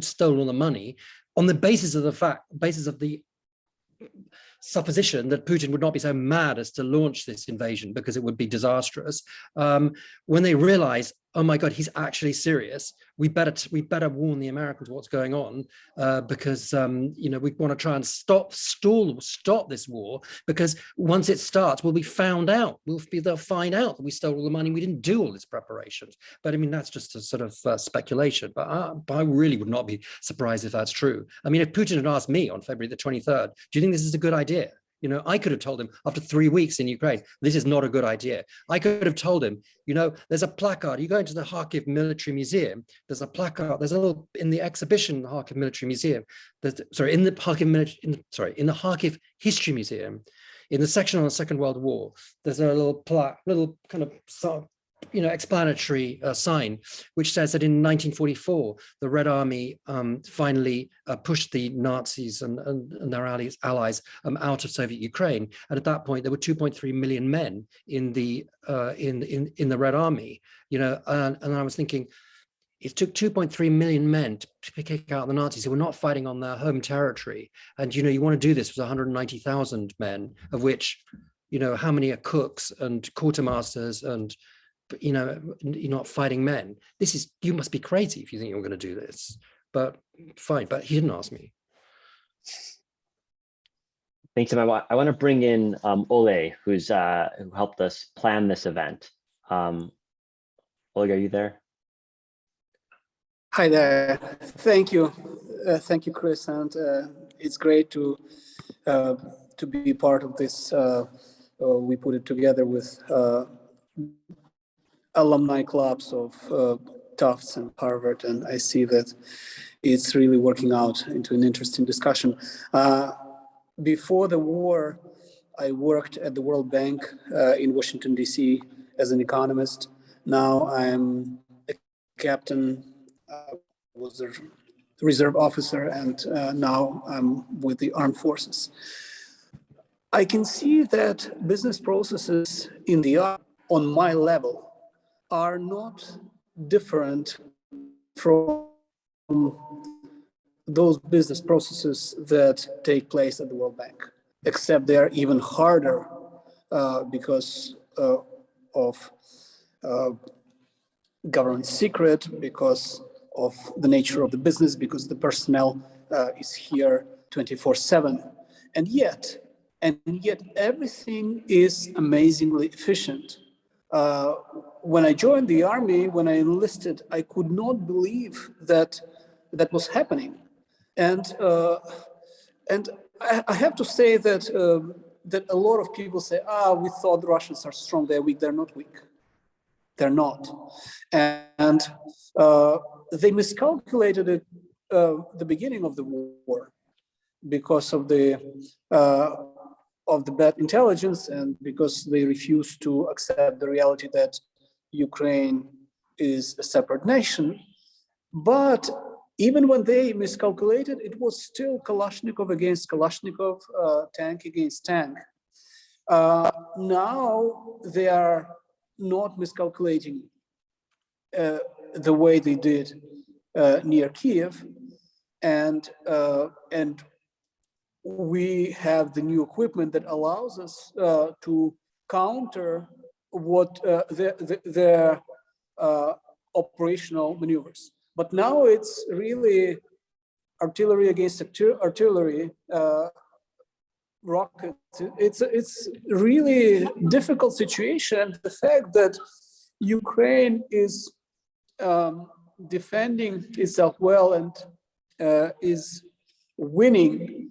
stolen all the money on the basis of the supposition that Putin would not be so mad as to launch this invasion because it would be disastrous. When they realized oh my God, he's actually serious. We better warn the Americans what's going on, because you know, we want to try and stop this war, because once it starts, we'll be found out. They'll find out that we stole all the money. We didn't do all this preparations. But I mean, that's just a sort of speculation. But I really would not be surprised if that's true. I mean, if Putin had asked me on February the 23rd, do you think this is a good idea? You know, I could have told him after 3 weeks in Ukraine, this is not a good idea. I could have told him, you know, there's a placard. You go into the Kharkiv Military Museum. There's a placard. There's a little in the exhibition, the Kharkiv Military Museum. In the Kharkiv History Museum, in the section on the Second World War, there's a little plaque, little kind of, you know, explanatory sign, which says that in 1944, the Red Army finally pushed the Nazis and their allies out of Soviet Ukraine. And at that point, there were 2.3 million men in the Red Army. You know, and I was thinking, it took 2.3 million men to kick out the Nazis who were not fighting on their home territory. And you know, you want to do this with 190,000 men, of which, you know, how many are cooks and quartermasters and, you know, you're not fighting men. You must be crazy if you think you're going to do this. But fine, but he didn't ask me. Thanks, Tim. I want to bring in Ole, who helped us plan this event. Oleg, are you there? Hi there. Thank you, Chris, and it's great to be part of this. We put it together with alumni clubs of Tufts and Harvard, and I see that it's really working out into an interesting discussion. Before the war, I worked at the World Bank in Washington, D.C. as an economist. Now I'm a captain, was a reserve officer, and now I'm with the armed forces. I can see that business processes in the on my level are not different from those business processes that take place at the World Bank, except they are even harder because of government secret, because of the nature of the business, because the personnel is here 24/7. And yet everything is amazingly efficient. When I joined the army, when I enlisted, I could not believe that that was happening. And I have to say that that a lot of people say, we thought the Russians are strong, they're weak. They're not weak. They're not. And they miscalculated at the beginning of the war because of the bad intelligence, and because they refused to accept the reality that Ukraine is a separate nation. But even when they miscalculated, it was still Kalashnikov against Kalashnikov, tank against tank. Now they are not miscalculating the way they did near Kyiv, and we have the new equipment that allows us to counter what their operational maneuvers. But now it's really artillery against artillery, rockets. It's really difficult situation. The fact that Ukraine is defending itself well and is winning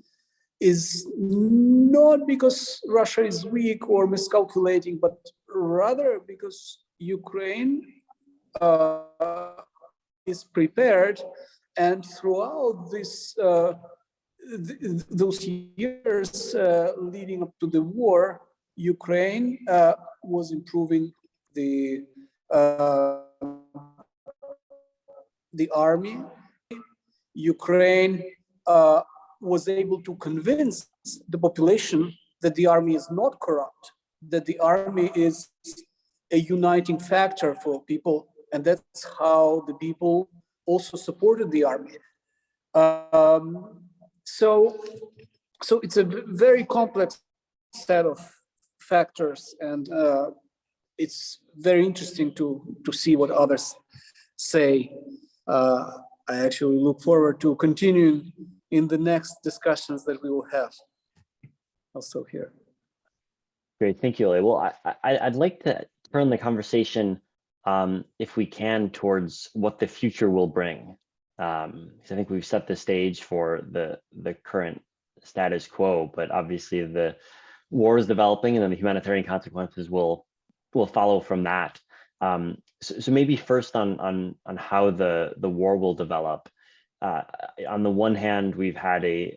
is not because Russia is weak or miscalculating, but rather because Ukraine is prepared, and throughout this those years leading up to the war, Ukraine was improving the army. Ukraine was able to convince the population that the army is not corrupt, that the army is a uniting factor for people, and that's how the people also supported the army. So it's a very complex set of factors, and it's very interesting to see what others say. I actually look forward to continuing in the next discussions that we will have. Also here. Great, thank you, Ilya. Well, I'd like to turn the conversation, if we can, towards what the future will bring. Because I think we've set the stage for the current status quo, but obviously the war is developing, and then the humanitarian consequences will follow from that. So maybe first on how the war will develop. On the one hand, we've had a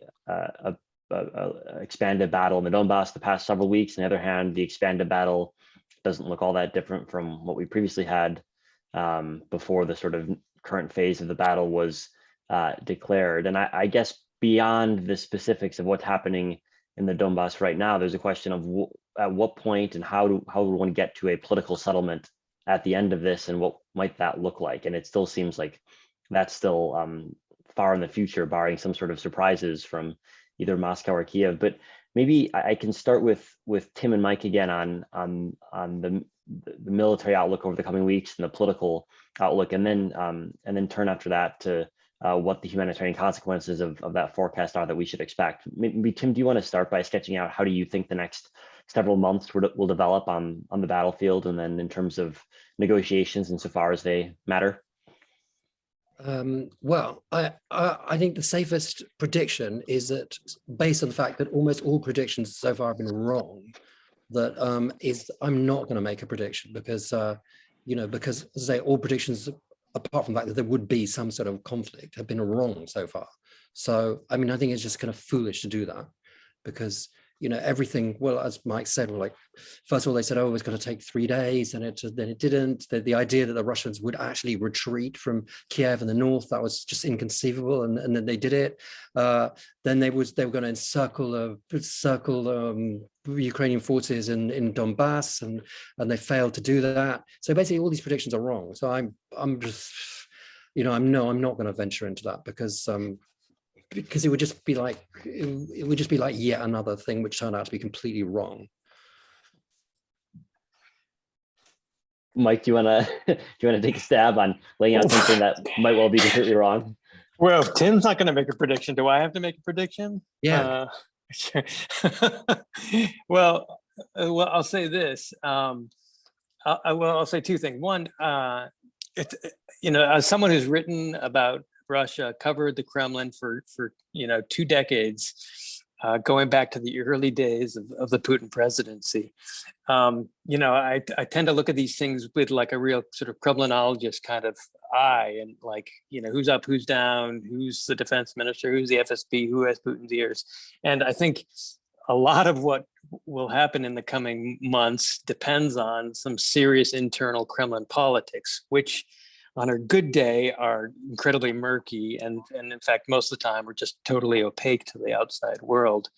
expanded battle in the Donbass the past several weeks. On the other hand, the expanded battle doesn't look all that different from what we previously had before the sort of current phase of the battle was declared. And I guess beyond the specifics of what's happening in the Donbass right now, there's a question of at what point and how do we want to get to a political settlement at the end of this, and what might that look like? And it still seems like that's still far in the future, barring some sort of surprises from either Moscow or Kyiv. But maybe I can start with Tim and Mike again on the military outlook over the coming weeks and the political outlook, and then turn after that to what the humanitarian consequences of that forecast are that we should expect. Maybe Tim, do you want to start by sketching out how do you think the next several months will develop on the battlefield, and then in terms of negotiations insofar as they matter? Well, I think the safest prediction is that, based on the fact that almost all predictions so far have been wrong, that I'm not going to make a prediction because, because as I say, all predictions, apart from the fact that there would be some sort of conflict, have been wrong so far. So, I mean, I think it's just kind of foolish to do that because, everything, well, as Mike said, well, like, first of all, they said, oh, it was going to take 3 days, and then it didn't. The idea that the Russians would actually retreat from Kiev in the north, that was just inconceivable, and then they did it. Then they were going to encircle Ukrainian forces in Donbass, and they failed to do that. So basically, all these predictions are wrong. So I'm just, I'm not going to venture into that because it would just be like yet another thing which turned out to be completely wrong. Mike, do you want to take a stab on laying out something that might well be completely wrong? Well, if Tim's not going to make a prediction, do I have to make a prediction? Yeah. Well, I'll say this. I'll say two things. One, as someone who's written about Russia, covered the Kremlin for 2 decades, going back to the early days of the Putin presidency. I tend to look at these things with like a real sort of Kremlinologist kind of eye, and like, who's up, who's down, who's the defense minister, who's the FSB, who has Putin's ears. And I think a lot of what will happen in the coming months depends on some serious internal Kremlin politics, which on a good day are incredibly murky, and in fact, most of the time are just totally opaque to the outside world.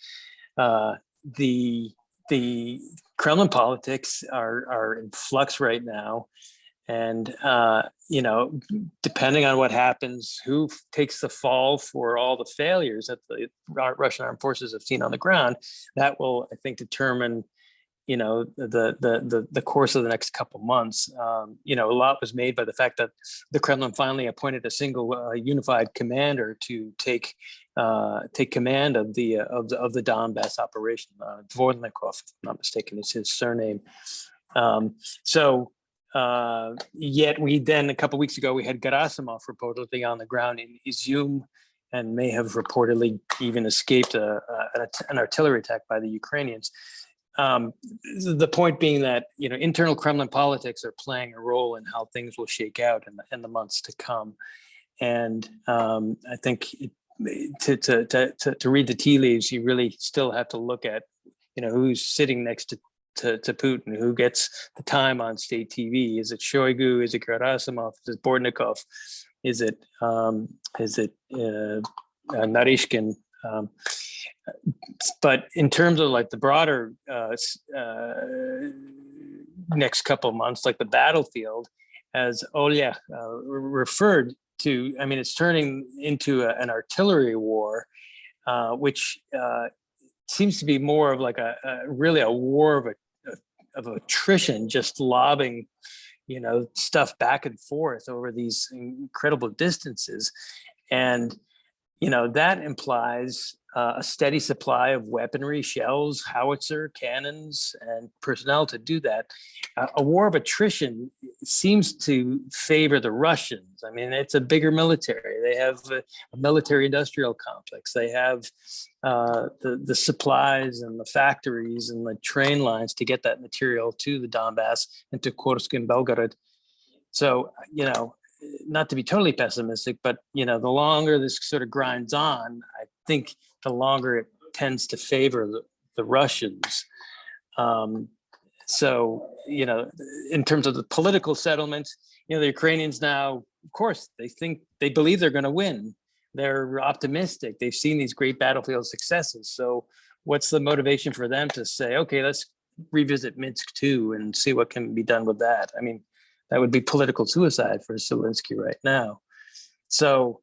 The Kremlin politics are in flux right now, and depending on what happens, who takes the fall for all the failures that the Russian armed forces have seen on the ground, that will, I think, determine the course of the next couple months. A lot was made by the fact that the Kremlin finally appointed a single unified commander to take command of the Donbass operation. Dvornikov, if I'm not mistaken, is his surname. Yet we then, a couple of weeks ago, we had Gerasimov reportedly on the ground in Izum, and may have reportedly even escaped an artillery attack by the Ukrainians. The point being that internal Kremlin politics are playing a role in how things will shake out in the months to come, and I think to read the tea leaves, you really still have to look at who's sitting next to Putin, who gets the time on state TV. Is it Shoigu? Is it Gerasimov? Is it Bortnikov? Is it Narishkin? But in terms of like the broader next couple of months, like the battlefield, as Olya referred to, I mean, it's turning into an artillery war, which seems to be more of like really a war of of attrition, just lobbing, stuff back and forth over these incredible distances. And, that implies a steady supply of weaponry, shells, howitzer, cannons, and personnel to do that. A war of attrition seems to favor the Russians. I mean, it's a bigger military. They have a military-industrial complex. They have the supplies and the factories and the train lines to get that material to the Donbass and to Kursk and Belgorod. So, not to be totally pessimistic, but the longer this sort of grinds on, I think the longer it tends to favor the Russians. So, in terms of the political settlements, the Ukrainians now, of course, they believe they're going to win. They're optimistic. They've seen these great battlefield successes. So what's the motivation for them to say, okay, let's revisit Minsk 2 and see what can be done with that? I mean, that would be political suicide for Zelensky right now. So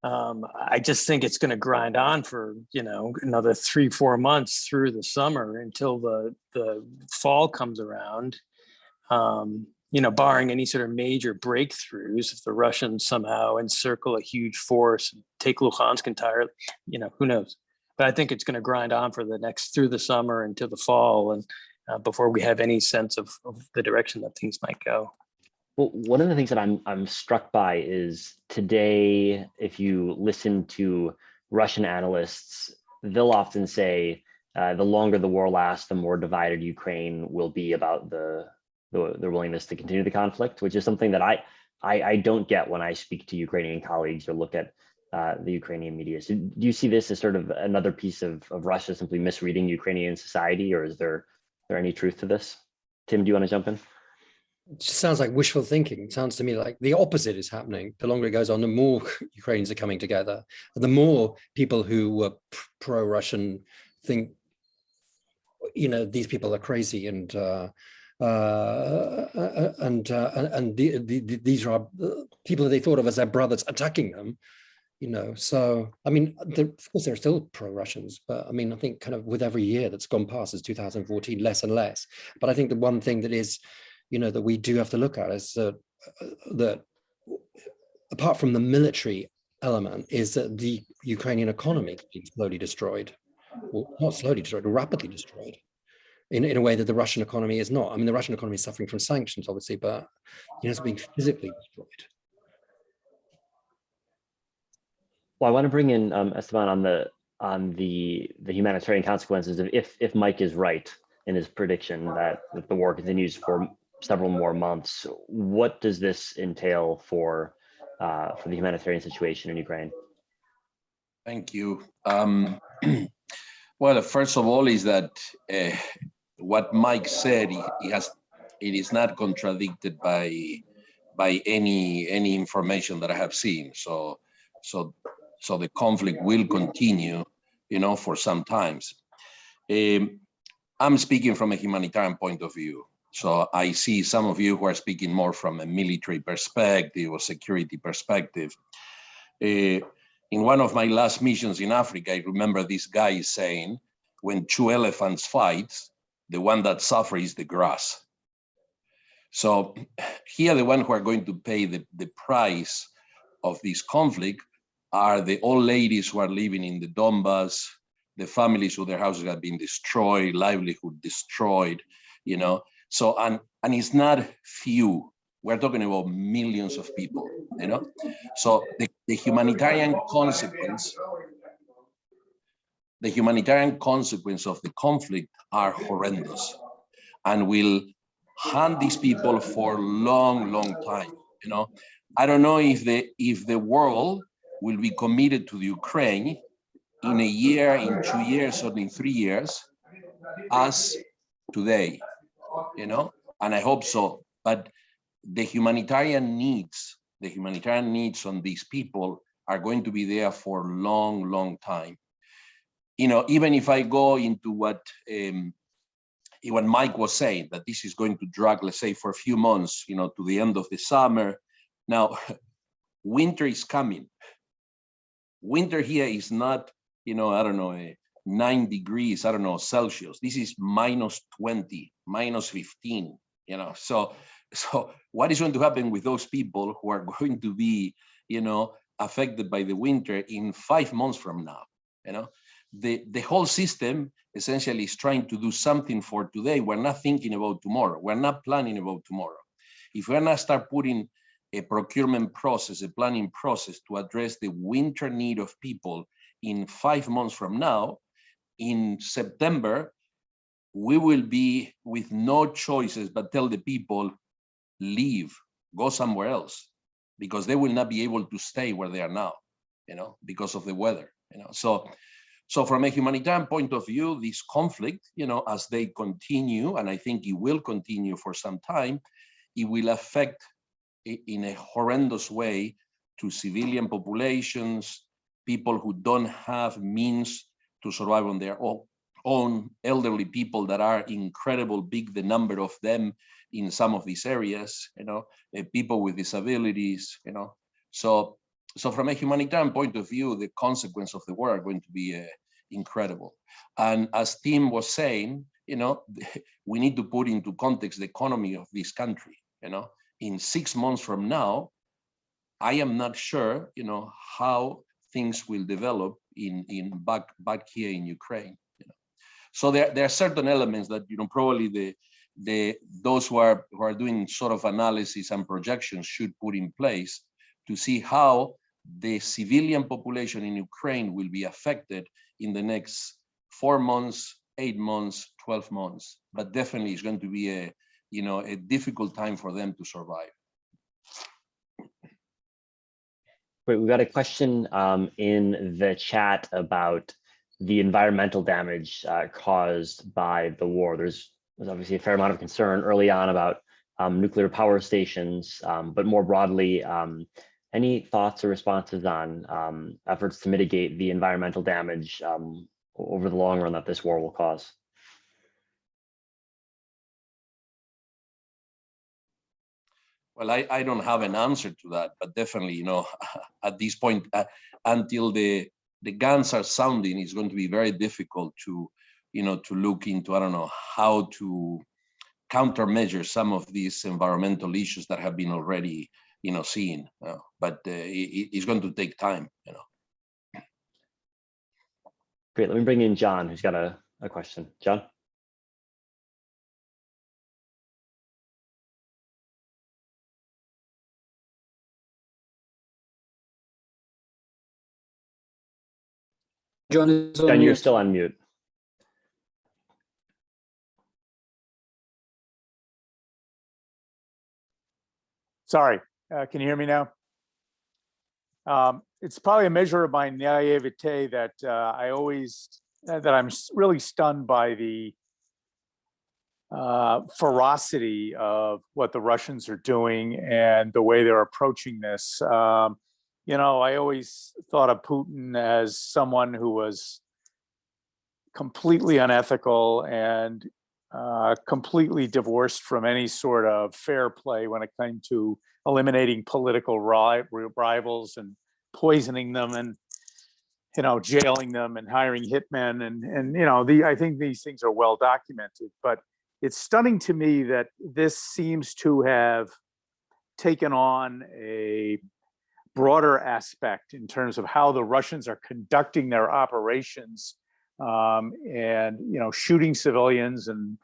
I just think it's going to grind on for, another 3-4 months through the summer until the fall comes around, barring any sort of major breakthroughs. If the Russians somehow encircle a huge force and take Luhansk entirely, who knows? But I think it's going to grind on for through the summer until the fall, and before we have any sense of the direction that things might go. Well, one of the things that I'm struck by is today, if you listen to Russian analysts, they'll often say the longer the war lasts, the more divided Ukraine will be about the willingness to continue the conflict, which is something that I don't get when I speak to Ukrainian colleagues or look at the Ukrainian media. So do you see this as sort of another piece of Russia simply misreading Ukrainian society, or is there any truth to this? Tim, do you want to jump in? It just sounds like wishful thinking. It sounds to me like the opposite is happening. The longer it goes on, the more Ukrainians are coming together. The more people who were pro-Russian think, these people are crazy, and these are people that they thought of as their brothers attacking them. So I mean, of course there are still pro-Russians, but I mean, I think kind of with every year that's gone past, as 2014, less and less. But I think the one thing that is, that we do have to look at is that apart from the military element, is that the Ukrainian economy is being slowly destroyed, well, not slowly destroyed, rapidly destroyed, in a way that the Russian economy is not. I mean, the Russian economy is suffering from sanctions, obviously, but it's being physically destroyed. Well, I want to bring in Esteban on the humanitarian consequences of if Mike is right in his prediction that if the war continues for several more months, what does this entail for the humanitarian situation in Ukraine? Thank you. Well, first of all, is that what Mike said, it is not contradicted by any information that I have seen. So the conflict will continue, for some times. I'm speaking from a humanitarian point of view. So I see some of you who are speaking more from a military perspective or security perspective. In one of my last missions in Africa, I remember this guy saying, when two elephants fight, the one that suffers is the grass. So here, the ones who are going to pay the price of this conflict are the old ladies who are living in the Donbass, the families who their houses have been destroyed, livelihood destroyed, So, and it's not few. We're talking about millions of people, So the humanitarian consequence of the conflict are horrendous, and will hunt these people for long, long time. I don't know if the world will be committed to the Ukraine in a year, in 2 years, or in 3 years, as today. And I hope so. But the humanitarian needs on these people are going to be there for long, long time. Even if I go into what Mike was saying, that this is going to drag, let's say, for a few months, to the end of the summer. Now, winter is coming. Winter here is not, I don't know, 9 degrees, I don't know, Celsius. This is minus 20, minus 15, you know. So what is going to happen with those people who are going to be, you know, affected by the winter in 5 months from now? You know, the whole system essentially is trying to do something for today. We're not thinking about tomorrow. We're not planning about tomorrow. If we're not start putting a procurement process, a planning process to address the winter need of people in 5 months from now, in September, we will be with no choices but tell the people, leave, go somewhere else, because they will not be able to stay where they are now, you know, because of the weather, you know. So from a humanitarian point of view, this conflict, you know, as they continue, and I think it will continue for some time, it will affect in a horrendous way to civilian populations, people who don't have means to survive on their own, elderly people that are incredible big, the number of them in some of these areas, you know, people with disabilities, you know. So from a humanitarian point of view, the consequence of the war are going to be incredible. And as Tim was saying, you know, we need to put into context the economy of this country, you know. In 6 months from now, I am not sure, you know, how things will develop back here in Ukraine. You know? So there are certain elements that, you know, probably those who are doing sort of analysis and projections should put in place to see how the civilian population in Ukraine will be affected in the next 4 months, 8 months, 12 months. But definitely it's going to be a difficult time for them to survive. Great, we've got a question in the chat about the environmental damage caused by the war. There's obviously a fair amount of concern early on about nuclear power stations, but more broadly, any thoughts or responses on efforts to mitigate the environmental damage over the long run that this war will cause? Well, I don't have an answer to that, but definitely, you know, at this point, until the guns are sounding, it's going to be very difficult to, you know, to look into, I don't know, how to countermeasure some of these environmental issues that have been already, you know, seen. But it's going to take time, you know. Great, let me bring in John, who's got a question. John? John is on John, mute. you're still on mute. Sorry, can you hear me now? It's probably a measure of my naivete that that I'm really stunned by the ferocity of what the Russians are doing and the way they're approaching this. You know, I always thought of Putin as someone who was completely unethical and completely divorced from any sort of fair play when it came to eliminating political rivals and poisoning them and, you know, jailing them and hiring hitmen. And you know, I think these things are well documented, but it's stunning to me that this seems to have taken on a broader aspect in terms of how the Russians are conducting their operations, and, you know, shooting civilians and,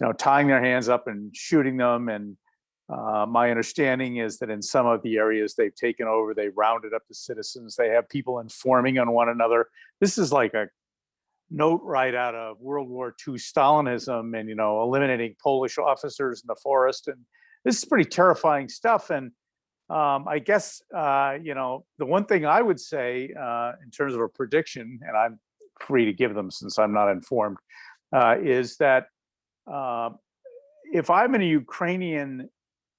you know, tying their hands up and shooting them. And my understanding is that in some of the areas they've taken over, they rounded up the citizens. They have people informing on one another. This is like a note right out of World War II Stalinism, and, you know, eliminating Polish officers in the forest. And this is pretty terrifying stuff. And I guess, you know, the one thing I would say in terms of a prediction, and I'm free to give them since I'm not informed, is that if I'm a Ukrainian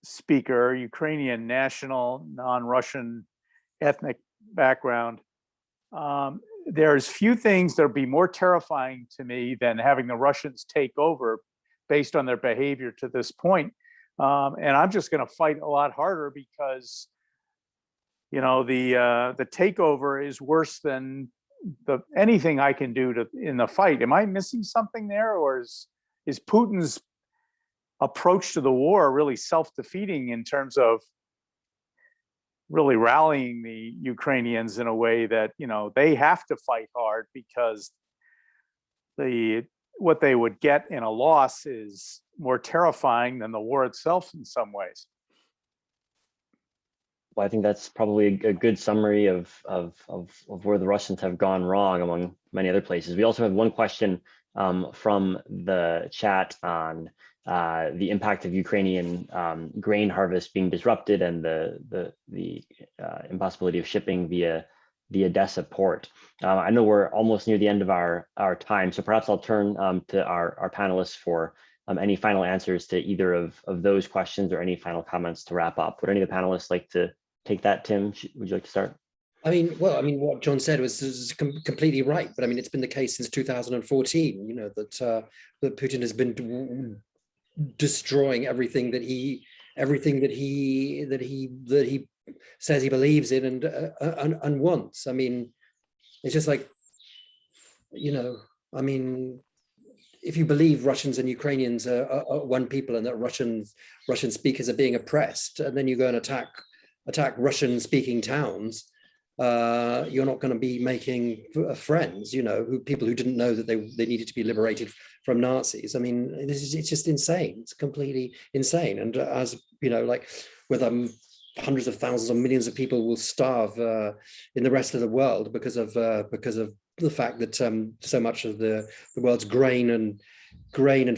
speaker, Ukrainian national, non-Russian ethnic background, there's few things that would be more terrifying to me than having the Russians take over based on their behavior to this point. And I'm just going to fight a lot harder because, you know, the takeover is worse than anything I can do in the fight. Am I missing something there, or is Putin's approach to the war really self-defeating in terms of really rallying the Ukrainians in a way that, you know, they have to fight hard because what they would get in a loss is more terrifying than the war itself in some ways? Well, I think that's probably a good summary of where the Russians have gone wrong, among many other places. We also have one question from the chat on the impact of Ukrainian grain harvest being disrupted and the impossibility of shipping via the Odessa port. I know we're almost near the end of our time, so perhaps I'll turn to our panelists for any final answers to either of those questions or any final comments to wrap up. Would any of the panelists like to take that? Tim, would you like to start? I mean, what John said was completely right. But I mean, it's been the case since 2014. You know that Putin has been destroying everything that he says he believes in and wants. I mean, it's just like, you know, I mean, if you believe Russians and Ukrainians are one people and that Russian speakers are being oppressed, and then you go and attack Russian speaking towns, you're not going to be making friends, you know, people who didn't know that they needed to be liberated from Nazis. I mean, it's just insane. It's completely insane. And as you know, like whether hundreds of thousands or millions of people will starve in the rest of the world because of the fact that so much of the world's grain and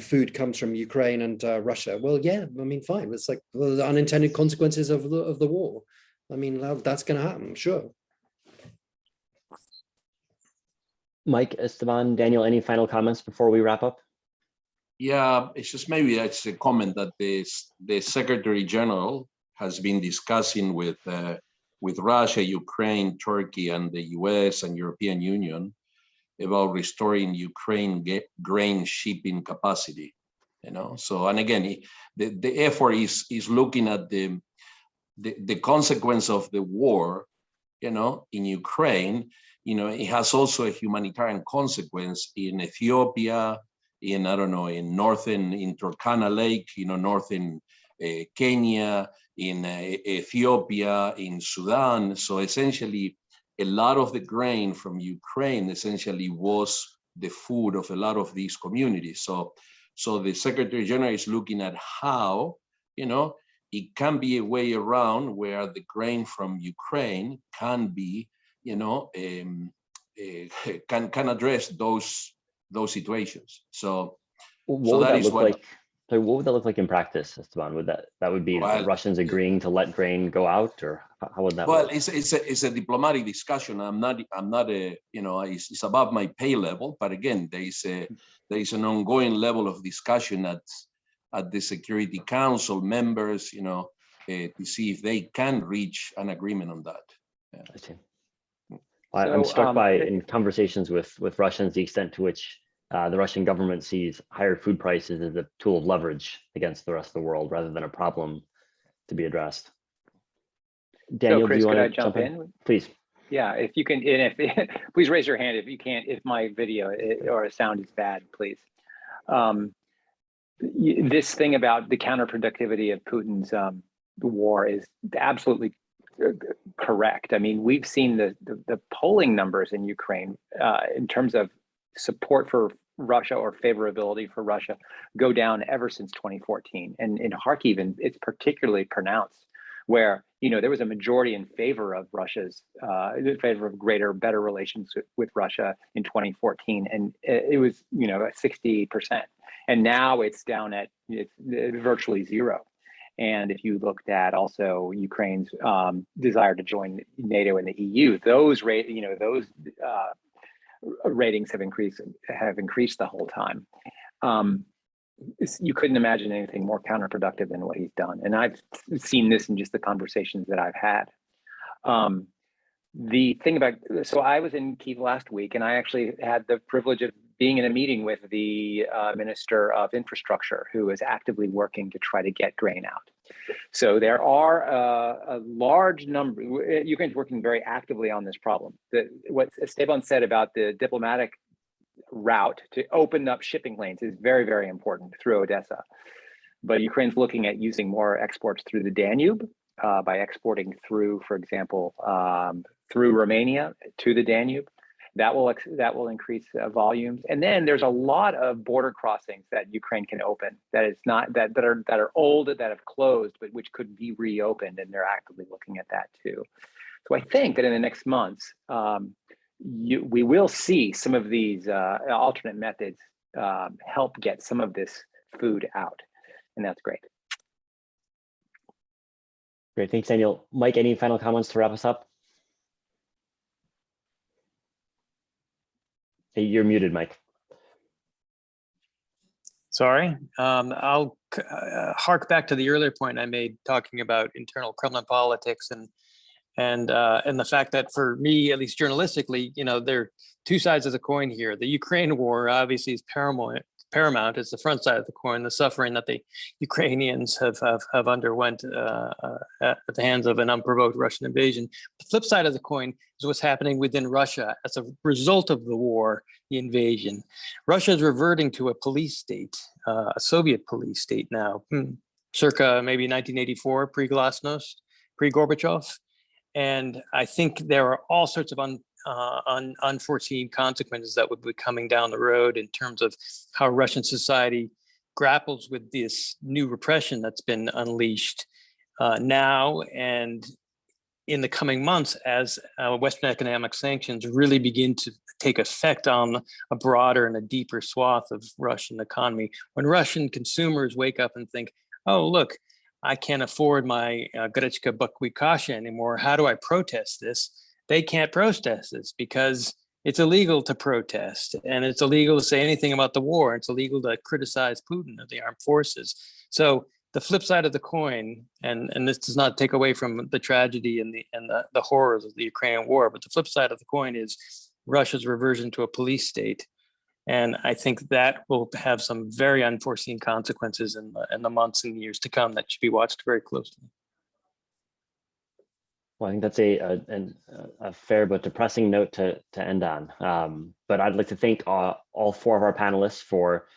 food comes from Ukraine and Russia. Well, yeah, I mean, fine. It's like the unintended consequences of the war. I mean, that's going to happen, sure. Mike, Esteban, Daniel, any final comments before we wrap up? Yeah, it's just maybe it's a comment that the Secretary General has been discussing with Russia, Ukraine, Turkey, and the US and European Union about restoring Ukraine grain shipping capacity. You know, so, and again, the effort is looking at the consequence of the war, you know, in Ukraine. You know, it has also a humanitarian consequence in Ethiopia, in, I don't know, in Turkana Lake, you know, northern Kenya, in Ethiopia, in Sudan. So essentially, a lot of the grain from Ukraine essentially was the food of a lot of these communities. So the Secretary General is looking at how, you know, it can be a way around where the grain from Ukraine can be, you know, can address those situations. So that is what. So what would that look like in practice, Esteban? Would that would be the Russians agreeing to let grain go out, or how would that work? Well, it's a diplomatic discussion. I'm not a, you know, it's above my pay level. But again, there is an ongoing level of discussion at the Security Council members, you know, to see if they can reach an agreement on that. Yeah. I see. I'm struck by, in conversations with Russians, the extent to which the Russian government sees higher food prices as a tool of leverage against the rest of the world rather than a problem to be addressed. Daniel, Chris, do you want to jump in? Please. Yeah, if you can, and if please raise your hand if you can't, if my video or sound is bad, please. This thing about the counterproductivity of Putin's war is absolutely correct. I mean, we've seen the polling numbers in Ukraine in terms of support for Russia or favorability for Russia go down ever since 2014. And in Kharkiv, it's particularly pronounced, where, you know, there was a majority in favor of Russia's, in favor of better relations with Russia in 2014. And it was, you know, 60%. And now it's down at virtually zero. And if you looked at also Ukraine's desire to join NATO and the EU, those ratings have increased the whole time. You couldn't imagine anything more counterproductive than what he's done. And I've seen this in just the conversations that I've had. The thing about, so I was in Kyiv last week, and I actually had the privilege of being in a meeting with the Minister of Infrastructure, who is actively working to try to get grain out. So there are a large number. Ukraine's working very actively on this problem. What Esteban said about the diplomatic route to open up shipping lanes is very, very important through Odessa. But Ukraine's looking at using more exports through the Danube by exporting through, for example, through Romania to the Danube. That will increase volumes. And then there's a lot of border crossings that Ukraine can open that are old, that have closed, but which could be reopened, and they're actively looking at that too. So I think that in the next months, we will see some of these alternate methods help get some of this food out, and that's great. Great, thanks, Daniel. Mike, any final comments to wrap us up? Hey, you're muted, Mike. Sorry, I'll hark back to the earlier point I made talking about internal Kremlin politics and the fact that for me, at least journalistically, there are two sides of the coin here. The Ukraine war obviously is paramount. It's the front side of the coin, the suffering that the Ukrainians have underwent at the hands of an unprovoked Russian invasion. The flip side of the coin is what's happening within Russia as a result of the war, the invasion. Russia is reverting to a police state, a Soviet police state now, circa maybe 1984, pre-Glasnost, pre-Gorbachev. And I think there are all sorts of unforeseen consequences that would be coming down the road in terms of how Russian society grapples with this new repression that's been unleashed now and in the coming months as Western economic sanctions really begin to take effect on a broader and a deeper swath of Russian economy. When Russian consumers wake up and think, oh, look, I can't afford my Grechka buckwheat kasha anymore. How do I protest this? They can't protest this because it's illegal to protest, and it's illegal to say anything about the war. It's illegal to criticize Putin or the armed forces. So the flip side of the coin, and this does not take away from the tragedy and the horrors of the Ukrainian war, but the flip side of the coin is Russia's reversion to a police state. And I think that will have some very unforeseen consequences in the months and years to come that should be watched very closely. Well, I think that's a fair but depressing note to end on. But I'd like to thank all four of our panelists for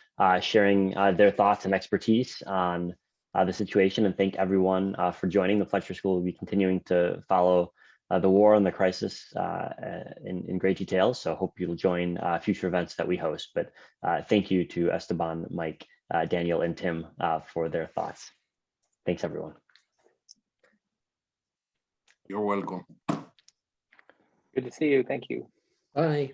sharing their thoughts and expertise on the situation, and thank everyone for joining. The Fletcher School will be continuing to follow the war and the crisis in great detail. So I hope you'll join future events that we host. But thank you to Esteban, Mike, Daniel, and Tim for their thoughts. Thanks, everyone. You're welcome. Good to see you. Thank you. Bye.